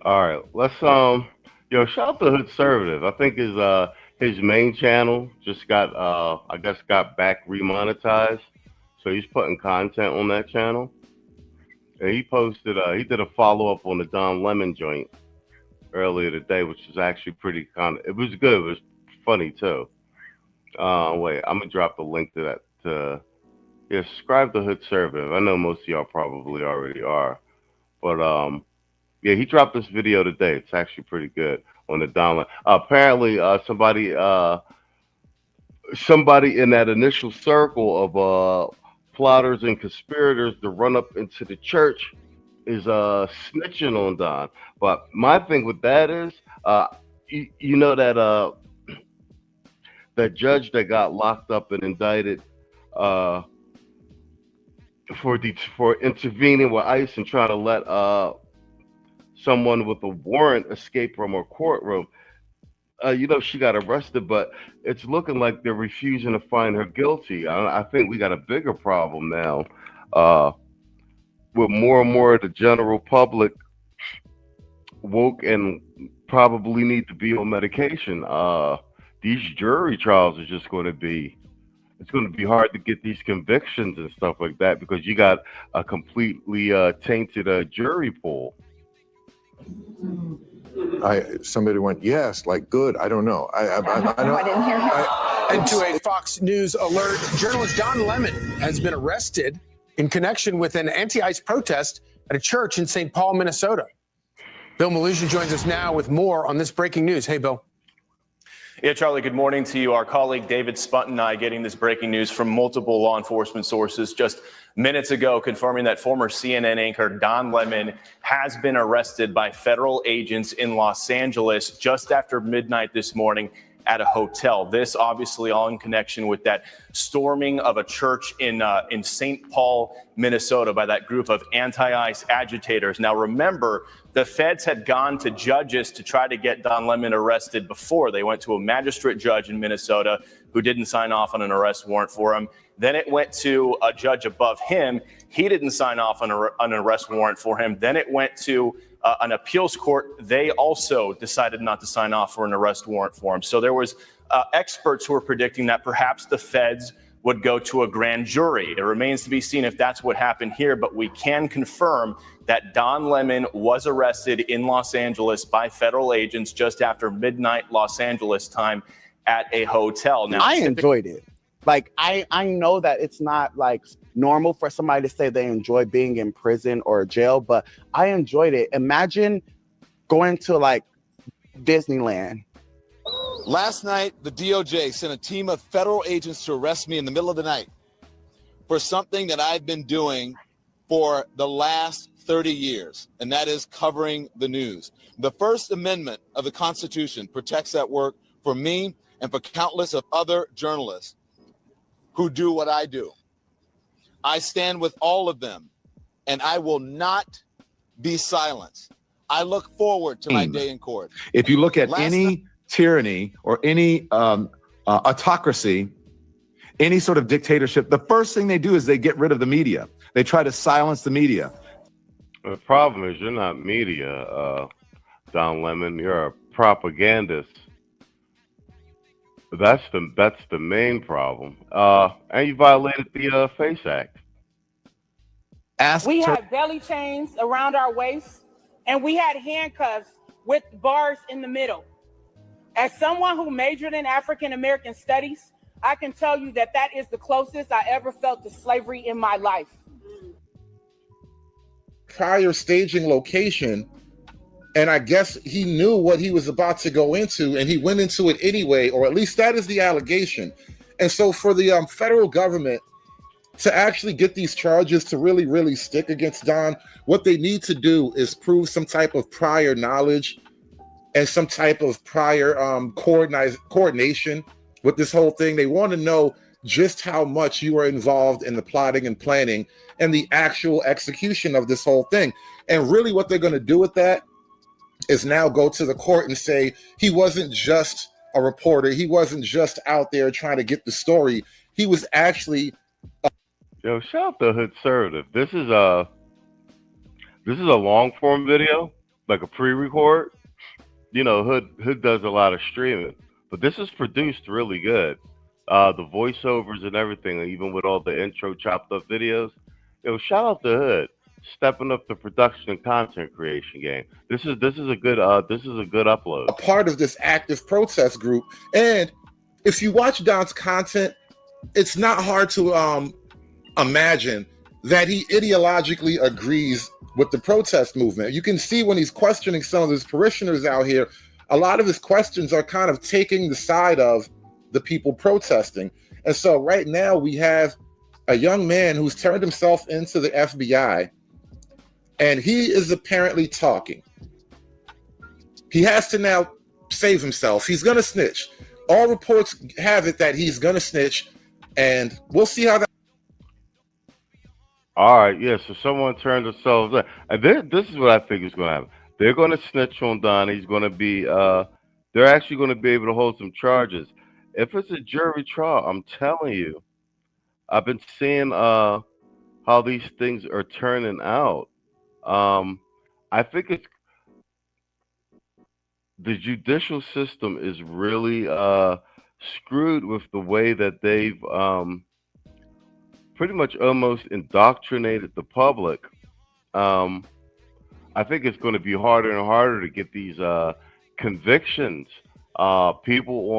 Speaker 10: All right, let's shout out to Hood Conservative. I think his main channel just got got back remonetized, so he's putting content on that channel. And he posted he did a follow up on the Don Lemon joint earlier today, which was actually pretty it was good. It was funny too. Wait, I'm gonna drop the link to that. Subscribe to Hood Conservative. I know most of y'all probably already are, but yeah, he dropped this video today. It's actually pretty good on the Don Lemon. Apparently, somebody in that initial circle of plotters and conspirators to run up into the church is snitching on Don. But my thing with that is, you know that that judge that got locked up and indicted for intervening with ICE and trying to let someone with a warrant escape from her courtroom. She got arrested, but it's looking like they're refusing to find her guilty. I think we got a bigger problem now with more and more of the general public woke and probably need to be on medication. These jury trials are just going to be, it's going to be hard to get these convictions and stuff like that because you got a completely tainted jury pool.
Speaker 1: Somebody went, yes, like good. I don't know. I
Speaker 2: didn't hear that. And to a Fox News alert, journalist Don Lemon has been arrested in connection with an anti-ICE protest at a church in St. Paul, Minnesota. Bill Malusia joins us now with more on this breaking news. Hey, Bill.
Speaker 8: Yeah, Charlie, good morning to you. Our colleague David Spunt and I getting this breaking news from multiple law enforcement sources just minutes ago, confirming that former CNN anchor Don Lemon has been arrested by federal agents in Los Angeles just after midnight this morning at a hotel. This obviously all in connection with that storming of a church in St. Paul, Minnesota by that group of anti-ICE agitators. Now, remember, the feds had gone to judges to try to get Don Lemon arrested before. They went to a magistrate judge in Minnesota who didn't sign off on an arrest warrant for him. Then it went to a judge above him. He didn't sign off on an arrest warrant for him. Then it went to an appeals court. They also decided not to sign off for an arrest warrant for him. So there was experts who were predicting that perhaps the feds would go to a grand jury. It remains to be seen if that's what happened here, but we can confirm that Don Lemon was arrested in Los Angeles by federal agents just after midnight Los Angeles time at a hotel. Now,
Speaker 24: I enjoyed it. Like, I know that it's not like normal for somebody to say they enjoy being in prison or jail, but I enjoyed it. Imagine going to like Disneyland.
Speaker 25: Last night, the DOJ sent a team of federal agents to arrest me in the middle of the night for something that I've been doing for the last 30 years, and that is covering the news. The First Amendment of the Constitution protects that work for me and for countless of other journalists who do what I do. I stand with all of them, and I will not be silenced. I look forward to my day in court.
Speaker 26: If you look at any tyranny or any autocracy, any sort of dictatorship, the first thing they do is they get rid of the media. They try to silence the media.
Speaker 10: The problem is you're not media, Don Lemon. You're a propagandist. That's the main problem. And you violated the FACE Act.
Speaker 27: We had belly chains around our waist, and we had handcuffs with bars in the middle. As someone who majored in African American studies, I can tell you that that is the closest I ever felt to slavery in my life.
Speaker 20: Prior staging location, and I guess he knew what he was about to go into, and he went into it anyway, or at least that is the allegation. And so for the federal government to actually get these charges to really, really stick against Don, what they need to do is prove some type of prior knowledge and some type of prior coordination with this whole thing. They want to know
Speaker 7: just how much you are involved in the plotting and planning and the actual execution of this whole thing. And really what they're going to do with that is now go to the court and say he wasn't just a reporter. He wasn't just out there trying to get the story. He was actually...
Speaker 10: Yo, shout out to Hood Conservative. This is a long form video, like a pre-record. You know, Hood does a lot of streaming, but this is produced really good. The voiceovers and everything, even with all the intro chopped up videos. Yo, shout out to Hood, stepping up the production and content creation game. This is a good upload.
Speaker 7: A part of this active protest group, and if you watch Don's content, it's not hard to imagine that he ideologically agrees with the protest movement. You can see when he's questioning some of his parishioners out here, a lot of his questions are kind of taking the side of the people protesting. And so right now we have a young man who's turned himself into the FBI, and he is apparently talking. He has to now save himself. He's going to snitch. All reports have it that he's going to snitch, and we'll see how that...
Speaker 10: All right, yeah, so someone turned themselves in. And this is what I think is going to happen. They're going to snitch on Don. He's going to be, they're actually going to be able to hold some charges. If it's a jury trial, I'm telling you, I've been seeing how these things are turning out. I think it's, the judicial system is really screwed with the way that they've pretty much almost indoctrinated the public. I think it's going to be harder and harder to get these convictions. People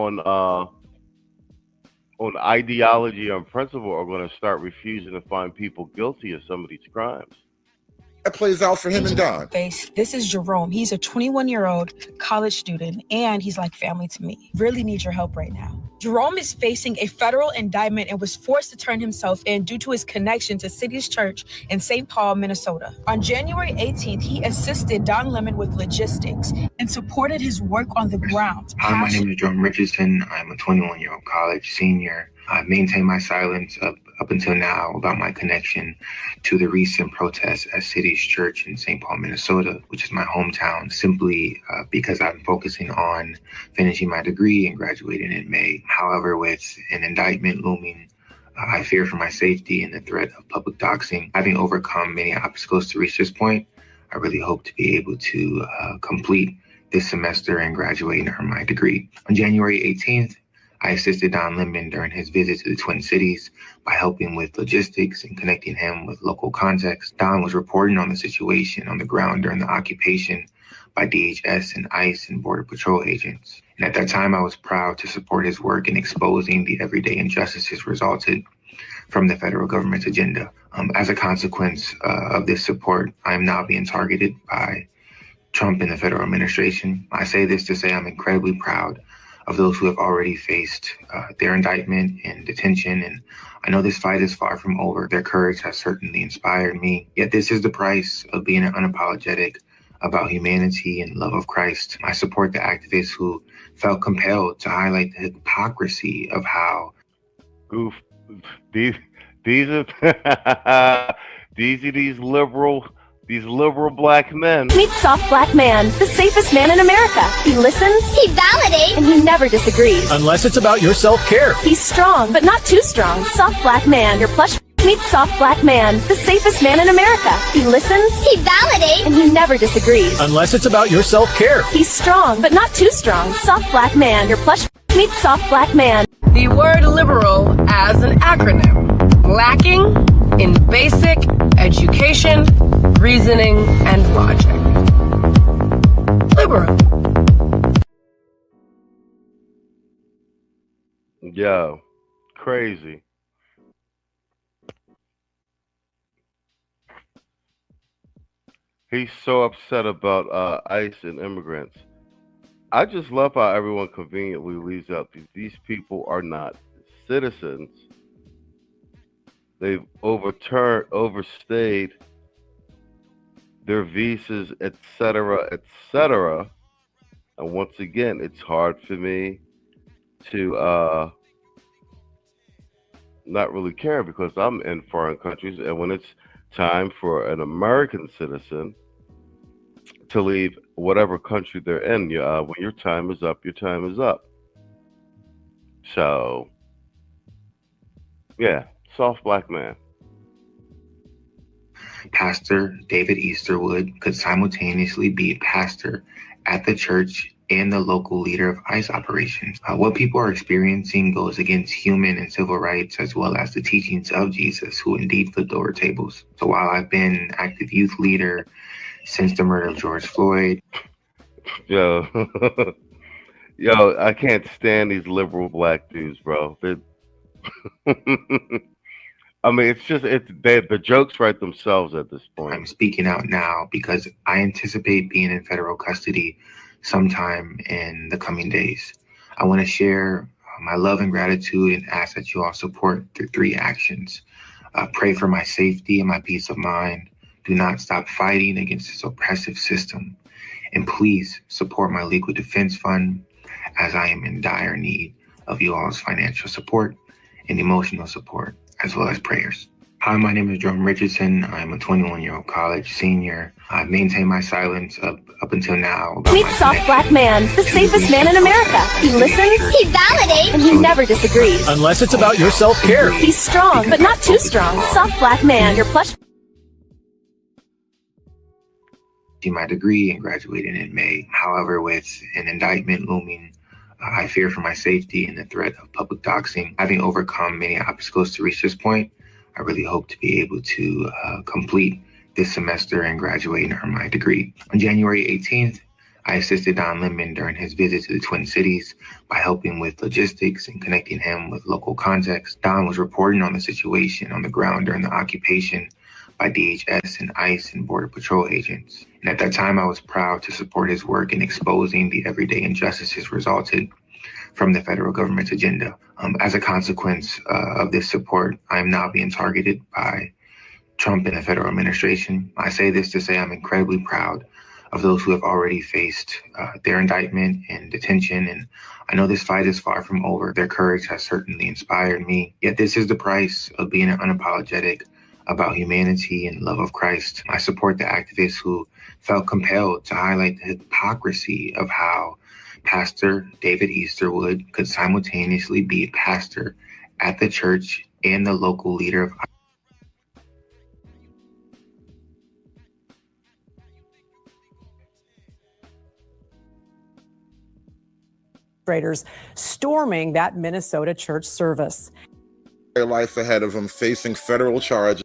Speaker 10: on ideology and principle are going to start refusing to find people guilty of some of these crimes.
Speaker 7: That plays out for him and Don.
Speaker 9: This is Jerome. He's a 21-year-old college student, and he's like family to me. Really need your help right now. Jerome is facing a federal indictment and was forced to turn himself in due to his connection to City's Church in St. Paul, Minnesota. On January 18th, he assisted Don Lemon with logistics and supported his work on the ground.
Speaker 11: Hi, my name is Jerome Richardson. I'm a 21-year-old college senior. I've maintained my silence up until now about my connection to the recent protests at City's Church in St. Paul, Minnesota, which is my hometown, simply because I'm focusing on finishing my degree and graduating in May. However, with an indictment looming, I fear for my safety and the threat of public doxing. Having overcome many obstacles to reach this point, I really hope to be able to complete this semester and graduate and earn my degree. On January 18th, I assisted Don Lemon during his visit to the Twin Cities by helping with logistics and connecting him with local context. Don was reporting on the situation on the ground during the occupation by DHS and ICE and Border Patrol agents. And at that time, I was proud to support his work in exposing the everyday injustices resulted from the federal government's agenda. As a consequence of this support, I am now being targeted by Trump and the federal administration. I say this to say I'm incredibly proud of those who have already faced their indictment and detention. And I know this fight is far from over. Their courage has certainly inspired me. Yet this is the price of being unapologetic about humanity and love of Christ. I support the activists who felt compelled to highlight the hypocrisy of how
Speaker 10: these liberal black men.
Speaker 12: Meet soft black man, the safest man in America. He listens, he validates, and he never disagrees.
Speaker 14: Unless it's about your self-care.
Speaker 12: He's strong, but not too strong. Soft black man, your plush. Meet soft black man, the safest man in America. He listens, he validates, and he never disagrees.
Speaker 14: Unless it's about your self-care.
Speaker 12: He's strong, but not too strong. Soft black man, your plush. Meet soft black man.
Speaker 15: The word liberal as an acronym. Lacking in basic education, reasoning, and logic. Liberal.
Speaker 10: Yo, crazy. He's so upset about ICE and immigrants. I just love how everyone conveniently leaves out these people are not citizens. They've overstayed their visas, etc., etc. And once again, it's hard for me to not really care because I'm in foreign countries, and when it's time for an American citizen to leave whatever country they're in, when your time is up, your time is up. So, yeah, soft black man.
Speaker 11: Pastor David Easterwood could simultaneously be a pastor at the church and the local leader of ICE operations. What people are experiencing goes against human and civil rights, as well as the teachings of Jesus, who indeed flipped over tables. So while I've been active youth leader since the murder of George Floyd.
Speaker 10: Yo, yo, I can't stand these liberal black dudes, bro. I mean, the jokes write themselves at this point.
Speaker 11: I'm speaking out now because I anticipate being in federal custody sometime in the coming days. I want to share my love and gratitude and ask that you all support through 3 actions. Pray for my safety and my peace of mind. Do not stop fighting against this oppressive system. And please support my legal defense fund, as I am in dire need of you all's financial support and emotional support, as well as prayers. Hi, my name is Jerome Richardson. I'm a 21-year-old college senior. I've maintained my silence up until now.
Speaker 12: Meet Soft Black Man, the safest man in America. He listens, he validates, and he never disagrees.
Speaker 14: Unless it's about your self-care.
Speaker 12: He's strong, but not too strong. Soft Black Man, your plush.
Speaker 11: My degree and graduated in May. However, with an indictment looming, I fear for my safety and the threat of public doxing. Having overcome many obstacles to reach this point, I really hope to be able to complete this semester and graduate and earn my degree. On January 18th, I assisted Don Lemon during his visit to the Twin Cities by helping with logistics and connecting him with local context. Don was reporting on the situation on the ground during the occupation by DHS and ICE and Border Patrol agents. And at that time, I was proud to support his work in exposing the everyday injustices resulted from the federal government's agenda. As a consequence of this support, I am now being targeted by Trump and the federal administration. I say this to say I'm incredibly proud of those who have already faced their indictment and detention. And I know this fight is far from over. Their courage has certainly inspired me. Yet this is the price of being unapologetic about humanity and love of Christ. I support the activists who felt compelled to highlight the hypocrisy of how Pastor David Easterwood could simultaneously be a pastor at the church and the local leader of
Speaker 3: storming that Minnesota church service.
Speaker 7: Their life ahead of them, facing federal charges.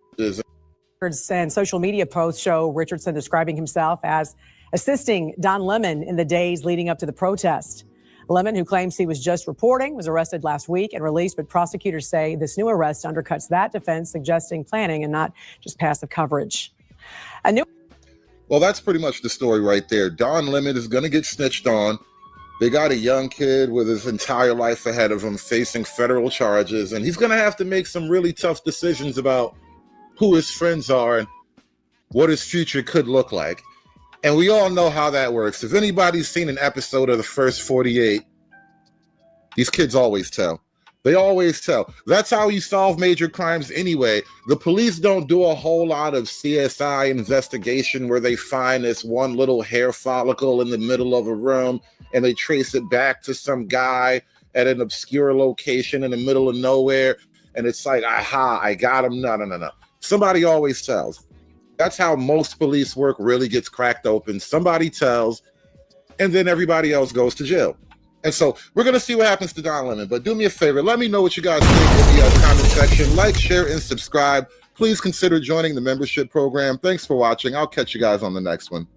Speaker 3: And social media posts show Richardson describing himself as assisting Don Lemon in the days leading up to the protest. Lemon, who claims he was just reporting, was arrested last week and released, but prosecutors say this new arrest undercuts that defense, suggesting planning and not just passive coverage.
Speaker 7: Well, that's pretty much the story right there. Don Lemon is going to get snitched on. They got a young kid with his entire life ahead of him facing federal charges, and he's going to have to make some really tough decisions about who his friends are and what his future could look like. And we all know how that works. If anybody's seen an episode of The First 48, these kids always tell. They always tell. That's how you solve major crimes anyway. The police don't do a whole lot of CSI investigation where they find this one little hair follicle in the middle of a room and they trace it back to some guy at an obscure location in the middle of nowhere. And it's like, aha, I got him. No. Somebody always tells. That's how most police work really gets cracked open. Somebody tells, and then everybody else goes to jail. And so we're going to see what happens to Don Lemon. But do me a favor. Let me know what you guys think in the comment section. Like, share, and subscribe. Please consider joining the membership program. Thanks for watching. I'll catch you guys on the next one.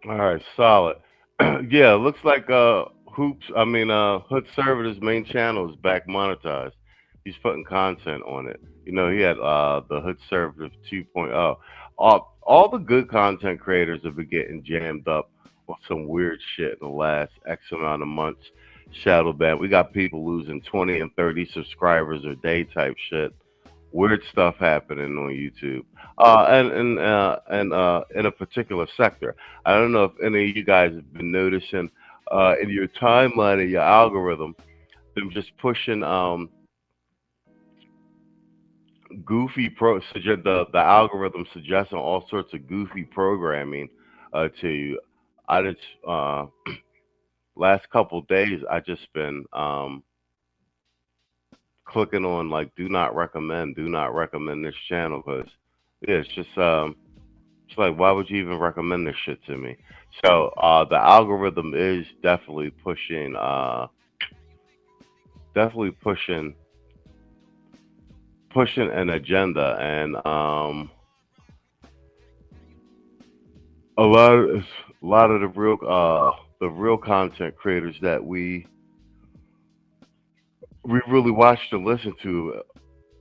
Speaker 10: All right, solid. Yeah, looks like Hood Servitor's main channel is back monetized. He's putting content on it. You know, he had the Hood Servitor 2.0. All the good content creators have been getting jammed up with some weird shit in the last X amount of months. Shadow ban. We got people losing 20 and 30 subscribers a day type shit. weird stuff happening on YouTube, and in a particular sector. I don't know if any of you guys have been noticing in your timeline and your algorithm, them just pushing goofy the algorithm suggesting all sorts of goofy programming to you. I just last couple days I just been clicking on like do not recommend this channel, because yeah, it's just it's like, why would you even recommend this shit to me? So the algorithm is definitely pushing an agenda, and a lot of the real content creators that we really watched and listened to,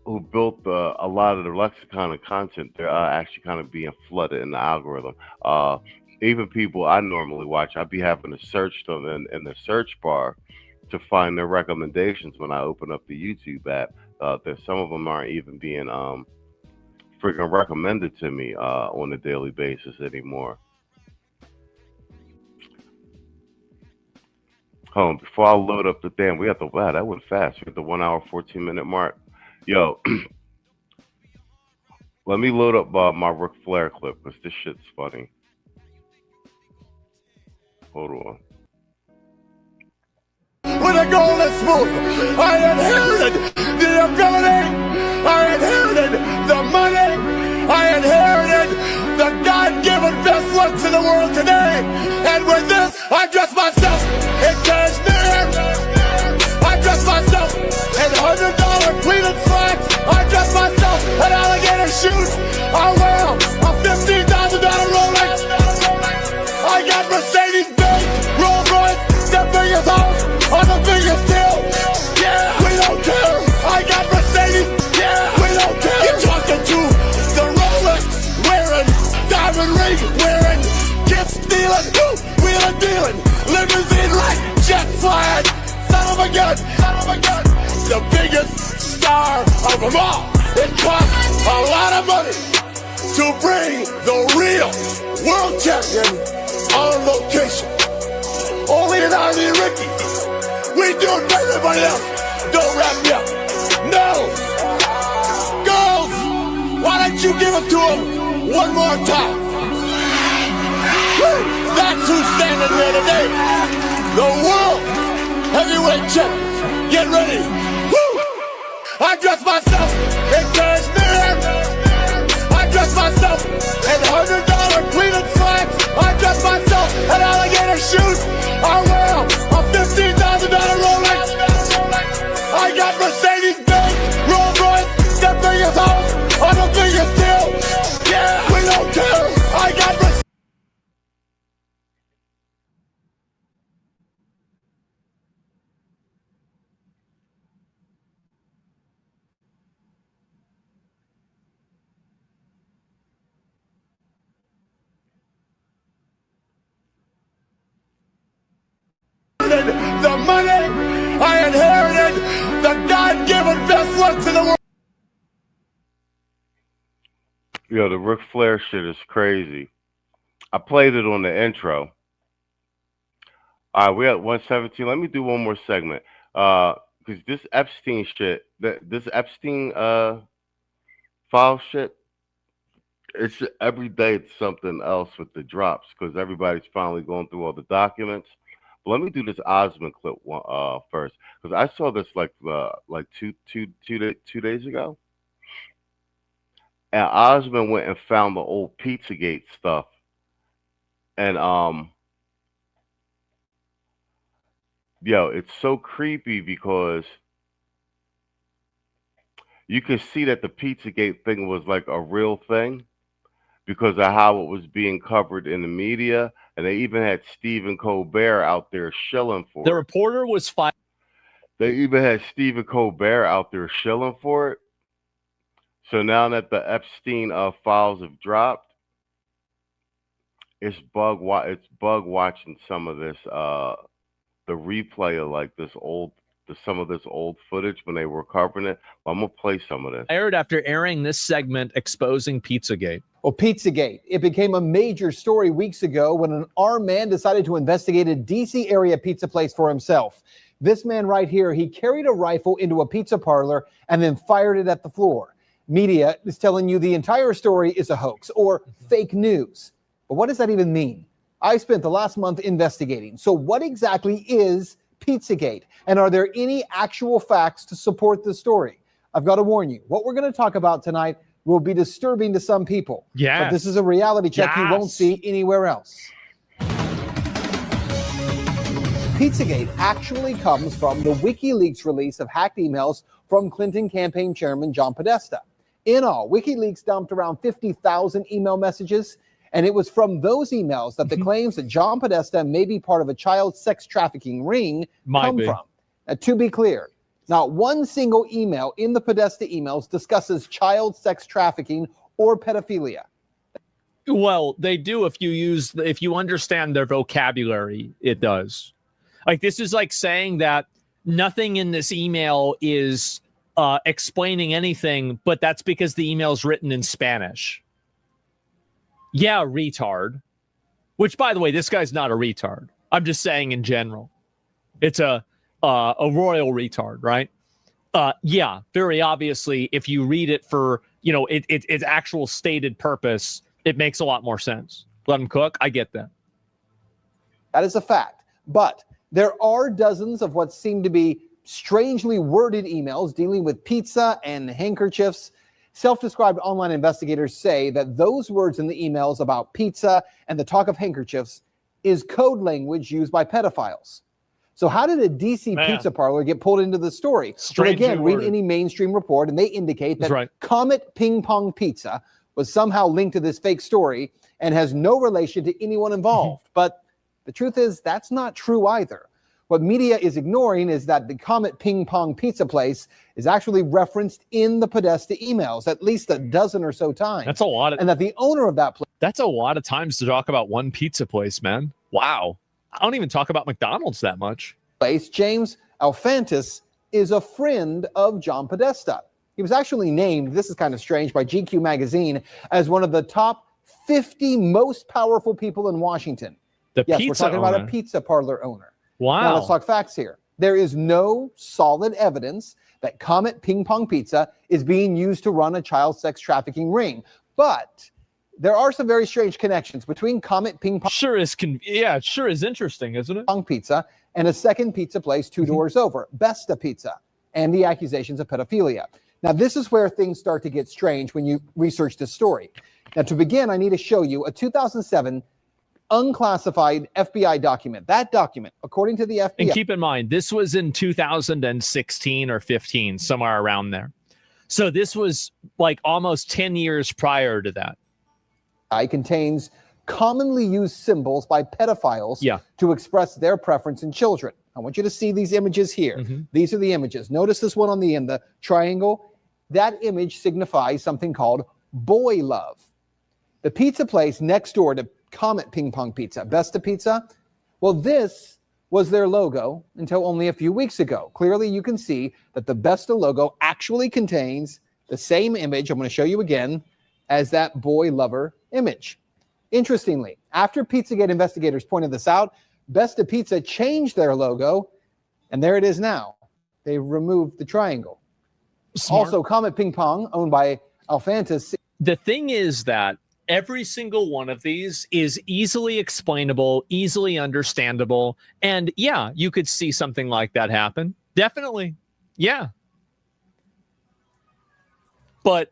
Speaker 10: who built a lot of the lexicon and content, they're actually kind of being flooded in the algorithm. Even people I normally watch, I'd be having to search them in the search bar to find their recommendations when I open up the YouTube app. That some of them aren't even being freaking recommended to me on a daily basis anymore. Hold on, before I load up the damn, we have to, wow, that went fast. We're at the 1 hour, 14-minute mark. Yo, let me load up my Ric Flair clip, because this shit's funny. Hold on.
Speaker 4: With a golden spoon, I inherited the ability, I inherited the money, I inherited the God-given best looks in the world today. And with this, I dress myself in cashmere, I dress myself in $100 pleated slacks, I dress myself in alligator shoes, I wear a $15,000 Rolex, I got Mercedes-Benz, Rolls-Royce, the biggest house on the biggest deal. Yeah, we don't care. I got Mercedes. Yeah, we don't care. You're talking to the Rolex wearing, diamond ring wearing, gift stealing, wheeling dealing, limousine like jet flying, son of a gun, the biggest star of them all. It costs a lot of money to bring the real world champion on location. Only an Army Ricky. We do it for everybody else. Don't wrap me up. No. Girls, why don't you give it to him one more time? Woo. That's who's standing here today. The world heavyweight champion. Get ready. Woo. I dress myself in cashmere. I dress myself in $100 pleated slacks. I dress myself in alligator shoes. I wear a $15,000 Rolex. I got Mercedes-Benz, Rolls-Royce, the biggest house on the biggest deal. Yeah, we don't care. I got Mercedes. The money, I inherited the God-given best looks in the world.
Speaker 10: Yo, the Ric Flair shit is crazy. I played it on the intro. All right, we're at 117. Let me do one more segment. Because this Epstein shit, this Epstein file shit, it's every day it's something else with the drops, because everybody's finally going through all the documents. But let me do this Osmond clip first, because I saw this like two days ago. And Osmond went and found the old Pizzagate stuff. And yo, it's so creepy because you can see that the Pizzagate thing was like a real thing because of how it was being covered in the media. And they even had Stephen Colbert out there shilling for it.
Speaker 14: The reporter was fired.
Speaker 10: They even had Stephen Colbert out there shilling for it. So now that the Epstein files have dropped, it's bug watching some of this, the replay of like this old to some of this old footage when they were covering it. I'm going to play some of this.
Speaker 14: Aired after airing this segment exposing Pizzagate.
Speaker 5: Well, Pizzagate, it became a major story weeks ago when an armed man decided to investigate a D.C. area pizza place for himself. This man right here, he carried a rifle into a pizza parlor and then fired it at the floor. Media is telling you the entire story is a hoax or fake news. But what does that even mean? I spent the last month investigating. So what exactly is Pizzagate? And are there any actual facts to support the story? I've got to warn you, what we're going to talk about tonight will be disturbing to some people.
Speaker 14: Yes.
Speaker 5: But this is a reality check you won't see anywhere else. Pizzagate actually comes from the WikiLeaks release of hacked emails from Clinton campaign chairman John Podesta. In all, WikiLeaks dumped around 50,000 email messages, and it was from those emails that the claims that John Podesta may be part of a child sex trafficking ring come from. Now, to be clear, not one single email in the Podesta emails discusses child sex trafficking or pedophilia.
Speaker 14: Well, they do if you understand their vocabulary, it does. Like, this is like saying that nothing in this email is explaining anything, but that's because the email is written in Spanish. Yeah, retard. Which, by the way, this guy's not a retard. I'm just saying in general. It's a royal retard, right? Yeah, very obviously, if you read it for, its actual stated purpose, it makes a lot more sense. Let him cook. I get that.
Speaker 5: That is a fact. But there are dozens of what seem to be strangely worded emails dealing with pizza and handkerchiefs. Self-described online investigators say that those words in the emails about pizza and the talk of handkerchiefs is code language used by pedophiles. So how did a DC pizza parlor get pulled into the story? Well, again, read any mainstream report, and they indicate that Comet Ping Pong Pizza was somehow linked to this fake story and has no relation to anyone involved. But the truth is, that's not true either. What media is ignoring is that the Comet Ping Pong Pizza place is actually referenced in the Podesta emails at least a dozen or so times.
Speaker 14: That's a lot.
Speaker 5: And that the owner of that place...
Speaker 14: That's a lot of times to talk about one pizza place, man. Wow. I don't even talk about McDonald's that much.
Speaker 5: James Alfantis is a friend of John Podesta. He was actually named, this is kind of strange, by GQ magazine as one of the top 50 most powerful people in Washington. Yes, we're talking about a pizza parlor owner.
Speaker 14: Wow.
Speaker 5: Now let's talk facts here. There is no solid evidence that Comet Ping Pong Pizza is being used to run a child sex trafficking ring. But there are some very strange connections between Comet Ping Pong.
Speaker 14: It sure is interesting, isn't it?
Speaker 5: Pizza and a second pizza place 2 doors over, Besta Pizza, and the accusations of pedophilia. Now, this is where things start to get strange when you research this story. Now, to begin, I need to show you a 2007 unclassified FBI document. That document, according to the FBI.
Speaker 14: And keep in mind, this was in 2016 or 15, somewhere around there. So this was like almost 10 years prior to that.
Speaker 5: It contains commonly used symbols by pedophiles to express their preference in children. I want you to see these images here. These are the images. Notice this one on the end, the triangle. That image signifies something called boy love. The pizza place next door to Comet Ping Pong Pizza, Besta Pizza, well, this was their logo until only a few weeks ago. Clearly, you can see that the Besta logo actually contains the same image, I'm going to show you again, as that boy lover image. Interestingly, after Pizzagate investigators pointed this out, Besta Pizza changed their logo, and there it is now. They removed the triangle.
Speaker 14: Smart.
Speaker 5: Also, Comet Ping Pong, owned by Alfantis.
Speaker 14: The thing is that every single one of these is easily explainable, easily understandable, and yeah, you could see something like that happen. Definitely. Yeah. But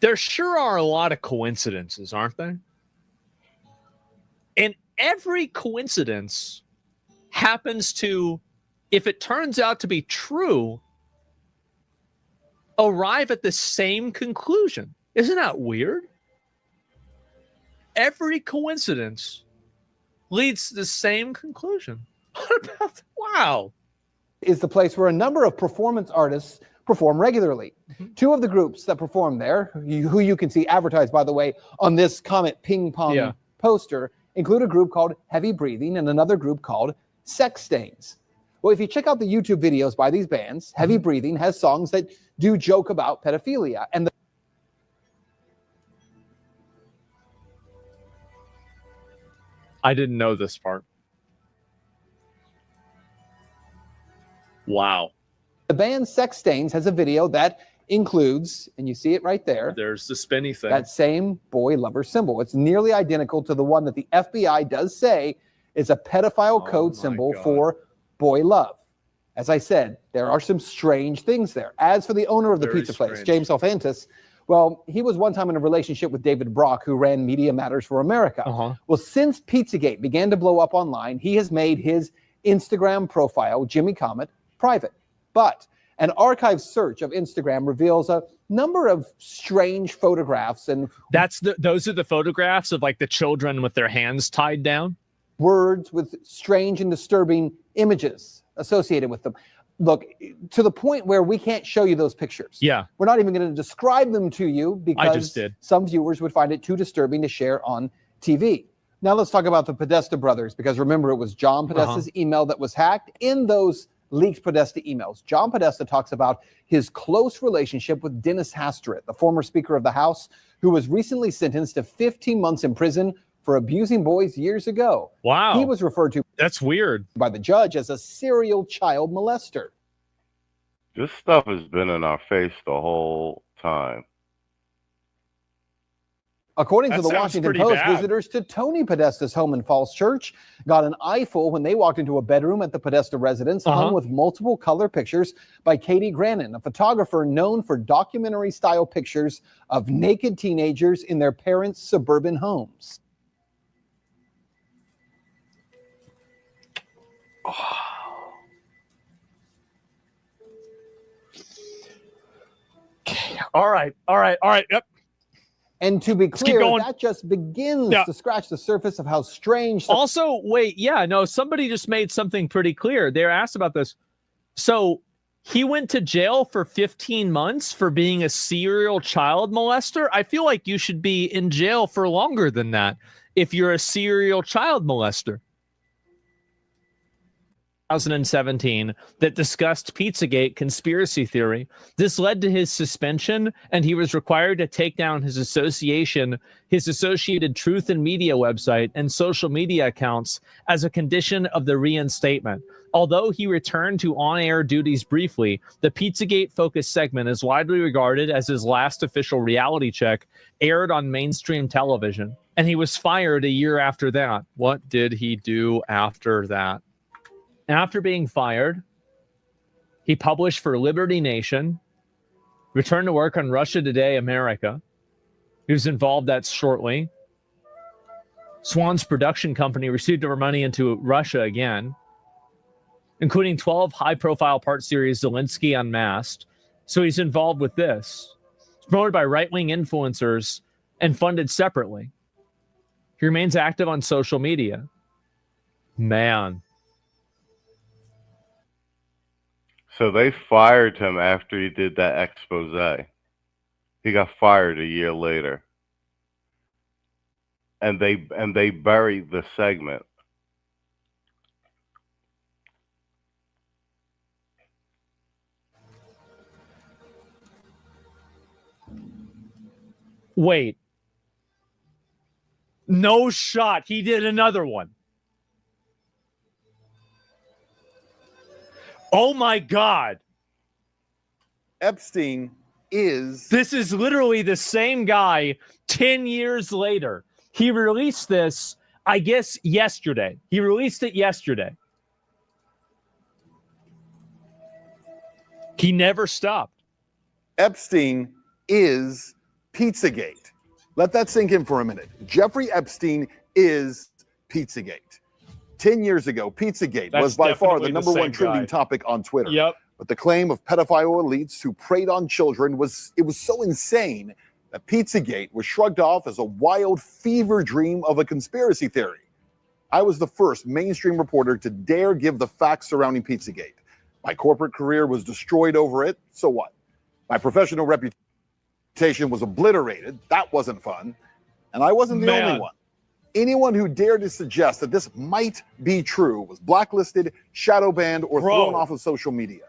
Speaker 14: there sure are a lot of coincidences, aren't there? And every coincidence happens to, if it turns out to be true, arrive at the same conclusion. Isn't that weird? Every coincidence leads to the same conclusion. What about that? Wow.
Speaker 5: Is the place where a number of performance artists perform regularly. Two of the groups that perform there, who you can see advertised, by the way, on this Comet Ping Pong poster, include a group called Heavy Breathing and another group called sex stains. Well, if you check out the YouTube videos by these bands, Heavy Breathing has songs that do joke about pedophilia. And
Speaker 14: I didn't know this part. Wow.
Speaker 5: the band Sex Stains has a video that includes, and you see it right there,
Speaker 14: there's the spinny thing,
Speaker 5: that same boy lover symbol. It's nearly identical to the one that the FBI does say is a pedophile code symbol for boy love. As I said, there are some strange things there. As for the owner of the pizza place, James Alfantis, well, he was one time in a relationship with David Brock, who ran Media Matters for America. Well, since Pizzagate began to blow up online, he has made his Instagram profile, Jimmy Comet, private. But an archive search of Instagram reveals a number of strange photographs, and
Speaker 14: those are the photographs of like the children with their hands tied down.
Speaker 5: Words with strange and disturbing images associated with them. Look, to the point where we can't show you those pictures.
Speaker 14: Yeah.
Speaker 5: We're not even going to describe them to you because
Speaker 14: I just did.
Speaker 5: Some viewers would find it too disturbing to share on TV. Now let's talk about the Podesta brothers, because remember, it was John Podesta's email that was hacked. In those leaked Podesta emails, John Podesta talks about his close relationship with Dennis Hastert, the former Speaker of the House, who was recently sentenced to 15 months in prison for abusing boys years ago.
Speaker 14: Wow.
Speaker 5: He was referred to,
Speaker 14: that's weird,
Speaker 5: by the judge as a serial child molester.
Speaker 10: This stuff has been in our face the whole time.
Speaker 5: According to
Speaker 10: That
Speaker 5: the
Speaker 10: sounds
Speaker 5: Washington
Speaker 10: pretty
Speaker 5: Post,
Speaker 10: bad.
Speaker 5: visitors to Tony Podesta's home in Falls Church got an eyeful when they walked into a bedroom at the Podesta residence hung with multiple color pictures by Katie Grannon, a photographer known for documentary-style pictures of naked teenagers in their parents' suburban homes.
Speaker 14: All right. Yep.
Speaker 5: And to be
Speaker 14: keep
Speaker 5: clear,
Speaker 14: going.
Speaker 5: that just begins
Speaker 14: Yeah.
Speaker 5: to scratch the surface of how strange.
Speaker 14: Also, wait, yeah, no, somebody just made something pretty clear. They were asked about this. So he went to jail for 15 months for being a serial child molester. I feel like you should be in jail for longer than that if you're a serial child molester. 2017 that discussed Pizzagate conspiracy theory. This led to his suspension, and he was required to take down his Associated Truth and Media website and social media accounts as a condition of the reinstatement. Although he returned to on-air duties briefly, the Pizzagate-focused segment is widely regarded as his last official reality check aired on mainstream television, and he was fired a year after that. What did he do after that? After being fired, he published for Liberty Nation, returned to work on Russia Today America. He was involved that shortly. Swan's production company received over money into Russia again, including 12 high-profile part series Zelensky Unmasked. So he's involved with this. It's promoted by right-wing influencers and funded separately. He remains active on social media. Man.
Speaker 10: So they fired him after he did that expose. He got fired a year later. And they buried the segment.
Speaker 14: Wait. No shot. He did another one. Oh my God.
Speaker 6: Epstein is...
Speaker 14: This is literally the same guy 10 years later. He released this, I guess, yesterday. He released it yesterday. He never stopped.
Speaker 6: Epstein is Pizzagate. Let that sink in for a minute. Jeffrey Epstein is Pizzagate. 10 years ago, Pizzagate was by far the number one trending topic on Twitter.
Speaker 14: Yep.
Speaker 6: But the claim of pedophile elites who preyed on children was so insane that Pizzagate was shrugged off as a wild fever dream of a conspiracy theory. I was the first mainstream reporter to dare give the facts surrounding Pizzagate. My corporate career was destroyed over it, so what? My professional reputation was obliterated. That wasn't fun. And I wasn't the only one. Anyone who dared to suggest that this might be true was blacklisted, shadow banned, or thrown off of social media.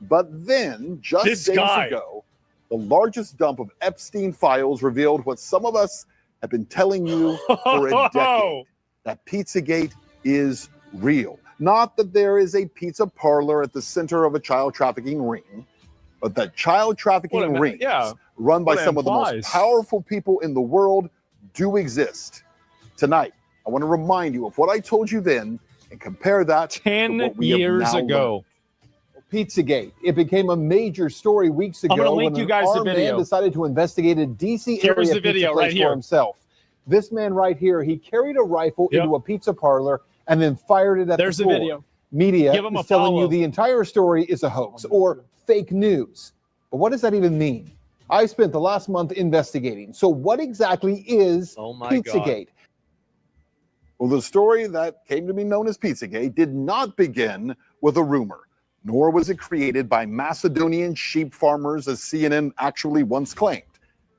Speaker 6: But then, just days ago, the largest dump of Epstein files revealed what some of us have been telling you for a decade, that Pizzagate is real. Not that there is a pizza parlor at the center of a child trafficking ring, but that child trafficking rings run by some of the most powerful people in the world do exist. Tonight, I want to remind you of what I told you then and compare that
Speaker 14: 10 years ago.
Speaker 5: Pizzagate. It became a major story weeks ago.
Speaker 14: I'm going to link you guys the video.
Speaker 5: Man decided to investigate a DC area
Speaker 14: Here's the video right here
Speaker 5: for himself. This man right here, he carried a rifle into a pizza parlor and then fired it at the floor.
Speaker 14: the video.
Speaker 5: Media
Speaker 14: Give him a
Speaker 5: is telling
Speaker 14: follow.
Speaker 5: you the entire story is a hoax or fake news. But what does that even mean? I spent the last month investigating. So what exactly is Pizzagate?
Speaker 6: Well, the story that came to be known as Pizzagate did not begin with a rumor, nor was it created by Macedonian sheep farmers, as CNN actually once claimed.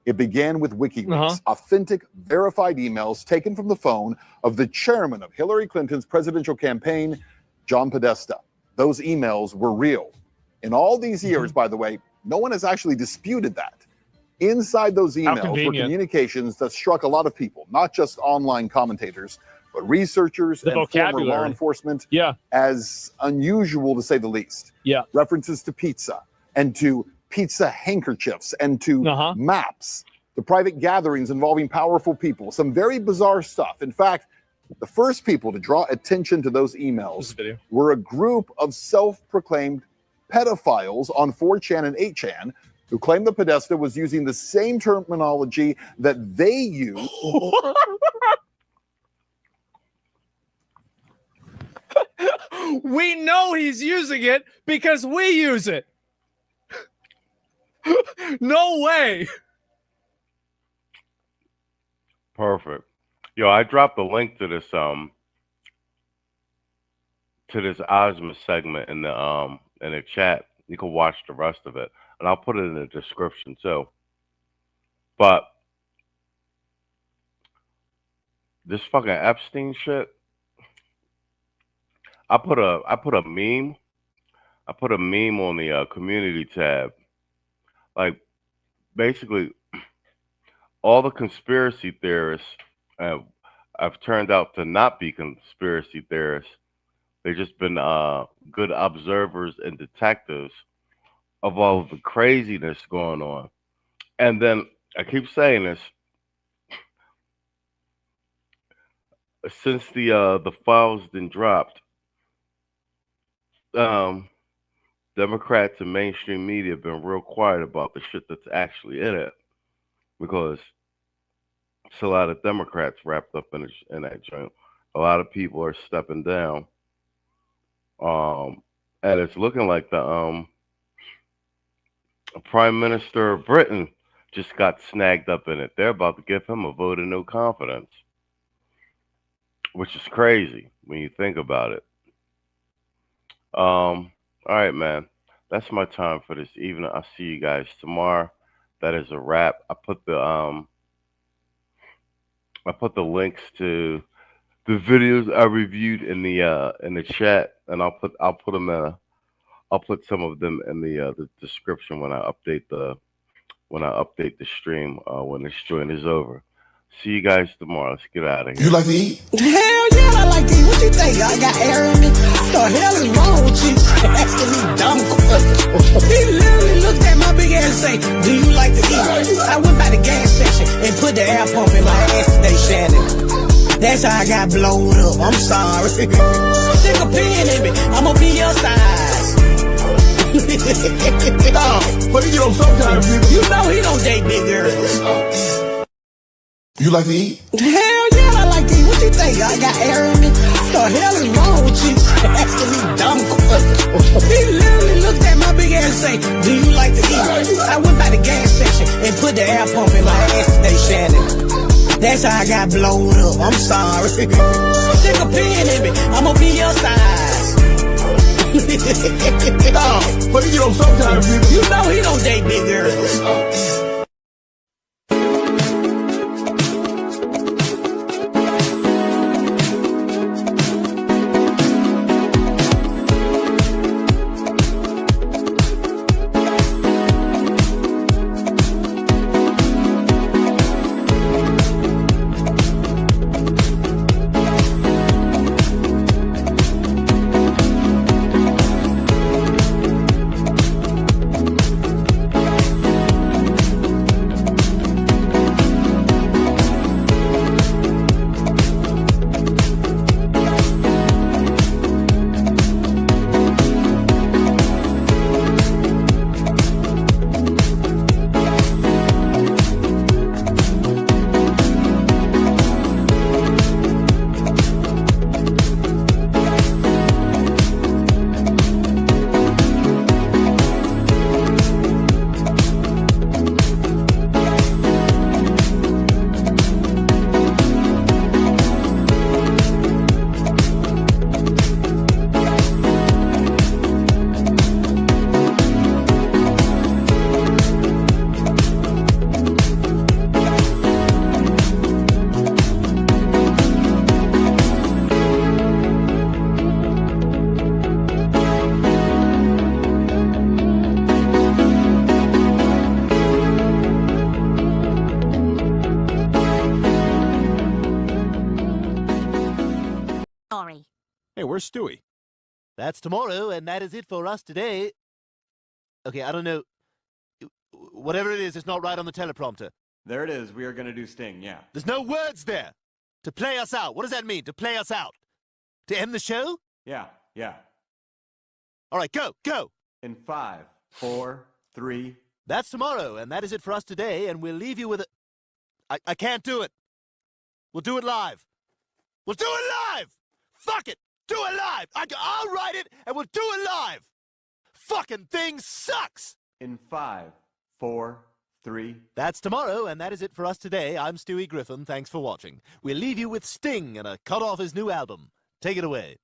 Speaker 6: It began with WikiLeaks, authentic, verified emails taken from the phone of the chairman of Hillary Clinton's presidential campaign, John Podesta. Those emails were real. In all these years, by the way, no one has actually disputed that. Inside those emails were communications that struck a lot of people, not just online commentators, but researchers and former law enforcement as unusual, to say the least. References to pizza and to pizza handkerchiefs and to maps, to private gatherings involving powerful people, some very bizarre stuff. In fact, the first people to draw attention to those emails were a group of self-proclaimed pedophiles on 4chan and 8chan who claimed that Podesta was using the same terminology that they use.
Speaker 14: We know he's using it because we use it. No way.
Speaker 10: Perfect. Yo, I dropped a link to this Ozma segment in the chat. You can watch the rest of it, and I'll put it in the description too. But this fucking Epstein shit, I put a meme on the community tab. Like, basically, all the conspiracy theorists have turned out to not be conspiracy theorists. They've just been good observers and detectives of all of the craziness going on. And then, I keep saying this, since the files been dropped, Democrats and mainstream media have been real quiet about the shit that's actually in it, because it's a lot of Democrats wrapped up in that joint. A lot of people are stepping down, and it's looking like the Prime Minister of Britain just got snagged up in it. They're about to give him a vote of no confidence, which is crazy when you think about it. All right, man. That's my time for this evening. I'll see you guys tomorrow. That is a wrap. I put the links to the videos I reviewed in the chat, and I'll put some of them in the description when I update the stream when this joint is over. See you guys tomorrow. Let's get out of here.
Speaker 4: You like to eat?
Speaker 13: Hell yeah, I like to eat. What you think? I got air in me. What the hell is wrong with you? Asking me dumb questions. He literally looked at my big ass and say, do you like to eat? I went by the gas station and put the air pump in my ass today, Shannon. That's how I got blown up. I'm sorry. Stick a pin in me. I'ma be your size.
Speaker 4: But you know, sometimes people...
Speaker 13: You know he don't date big girls.
Speaker 4: You like to eat?
Speaker 13: Hell yeah, I like to eat. What you think? I got air in me. What the hell is wrong with you? Asking me dumb questions. He literally looked at my big ass and say, do you like to eat? I went by the gas station and put the air pump in my ass today, Shannon. That's how I got blown up. I'm sorry. Stick a pin in me. I'ma be your size.
Speaker 4: But you know, sometimes people...
Speaker 13: You know he don't date big girls.
Speaker 16: where's Stewie?
Speaker 17: That's tomorrow, and that is it for us today. Okay, I don't know. Whatever it is, it's not right on the teleprompter.
Speaker 18: There it is. We are going to do Sting, yeah.
Speaker 17: There's no words there. To play us out. What does that mean, to play us out? To end the show?
Speaker 18: Yeah.
Speaker 17: All right, go.
Speaker 18: In 5, 4, 3.
Speaker 17: That's tomorrow, and that is it for us today, and we'll leave you with a... I can't do it. We'll do it live. Fuck it. Do it live. I'll write it, and we'll do it live. Fucking thing sucks.
Speaker 18: In 5, 4, 3.
Speaker 17: That's tomorrow, and that is it for us today. I'm Stewie Griffin. Thanks for watching. We'll leave you with Sting and a cut off his new album. Take it away.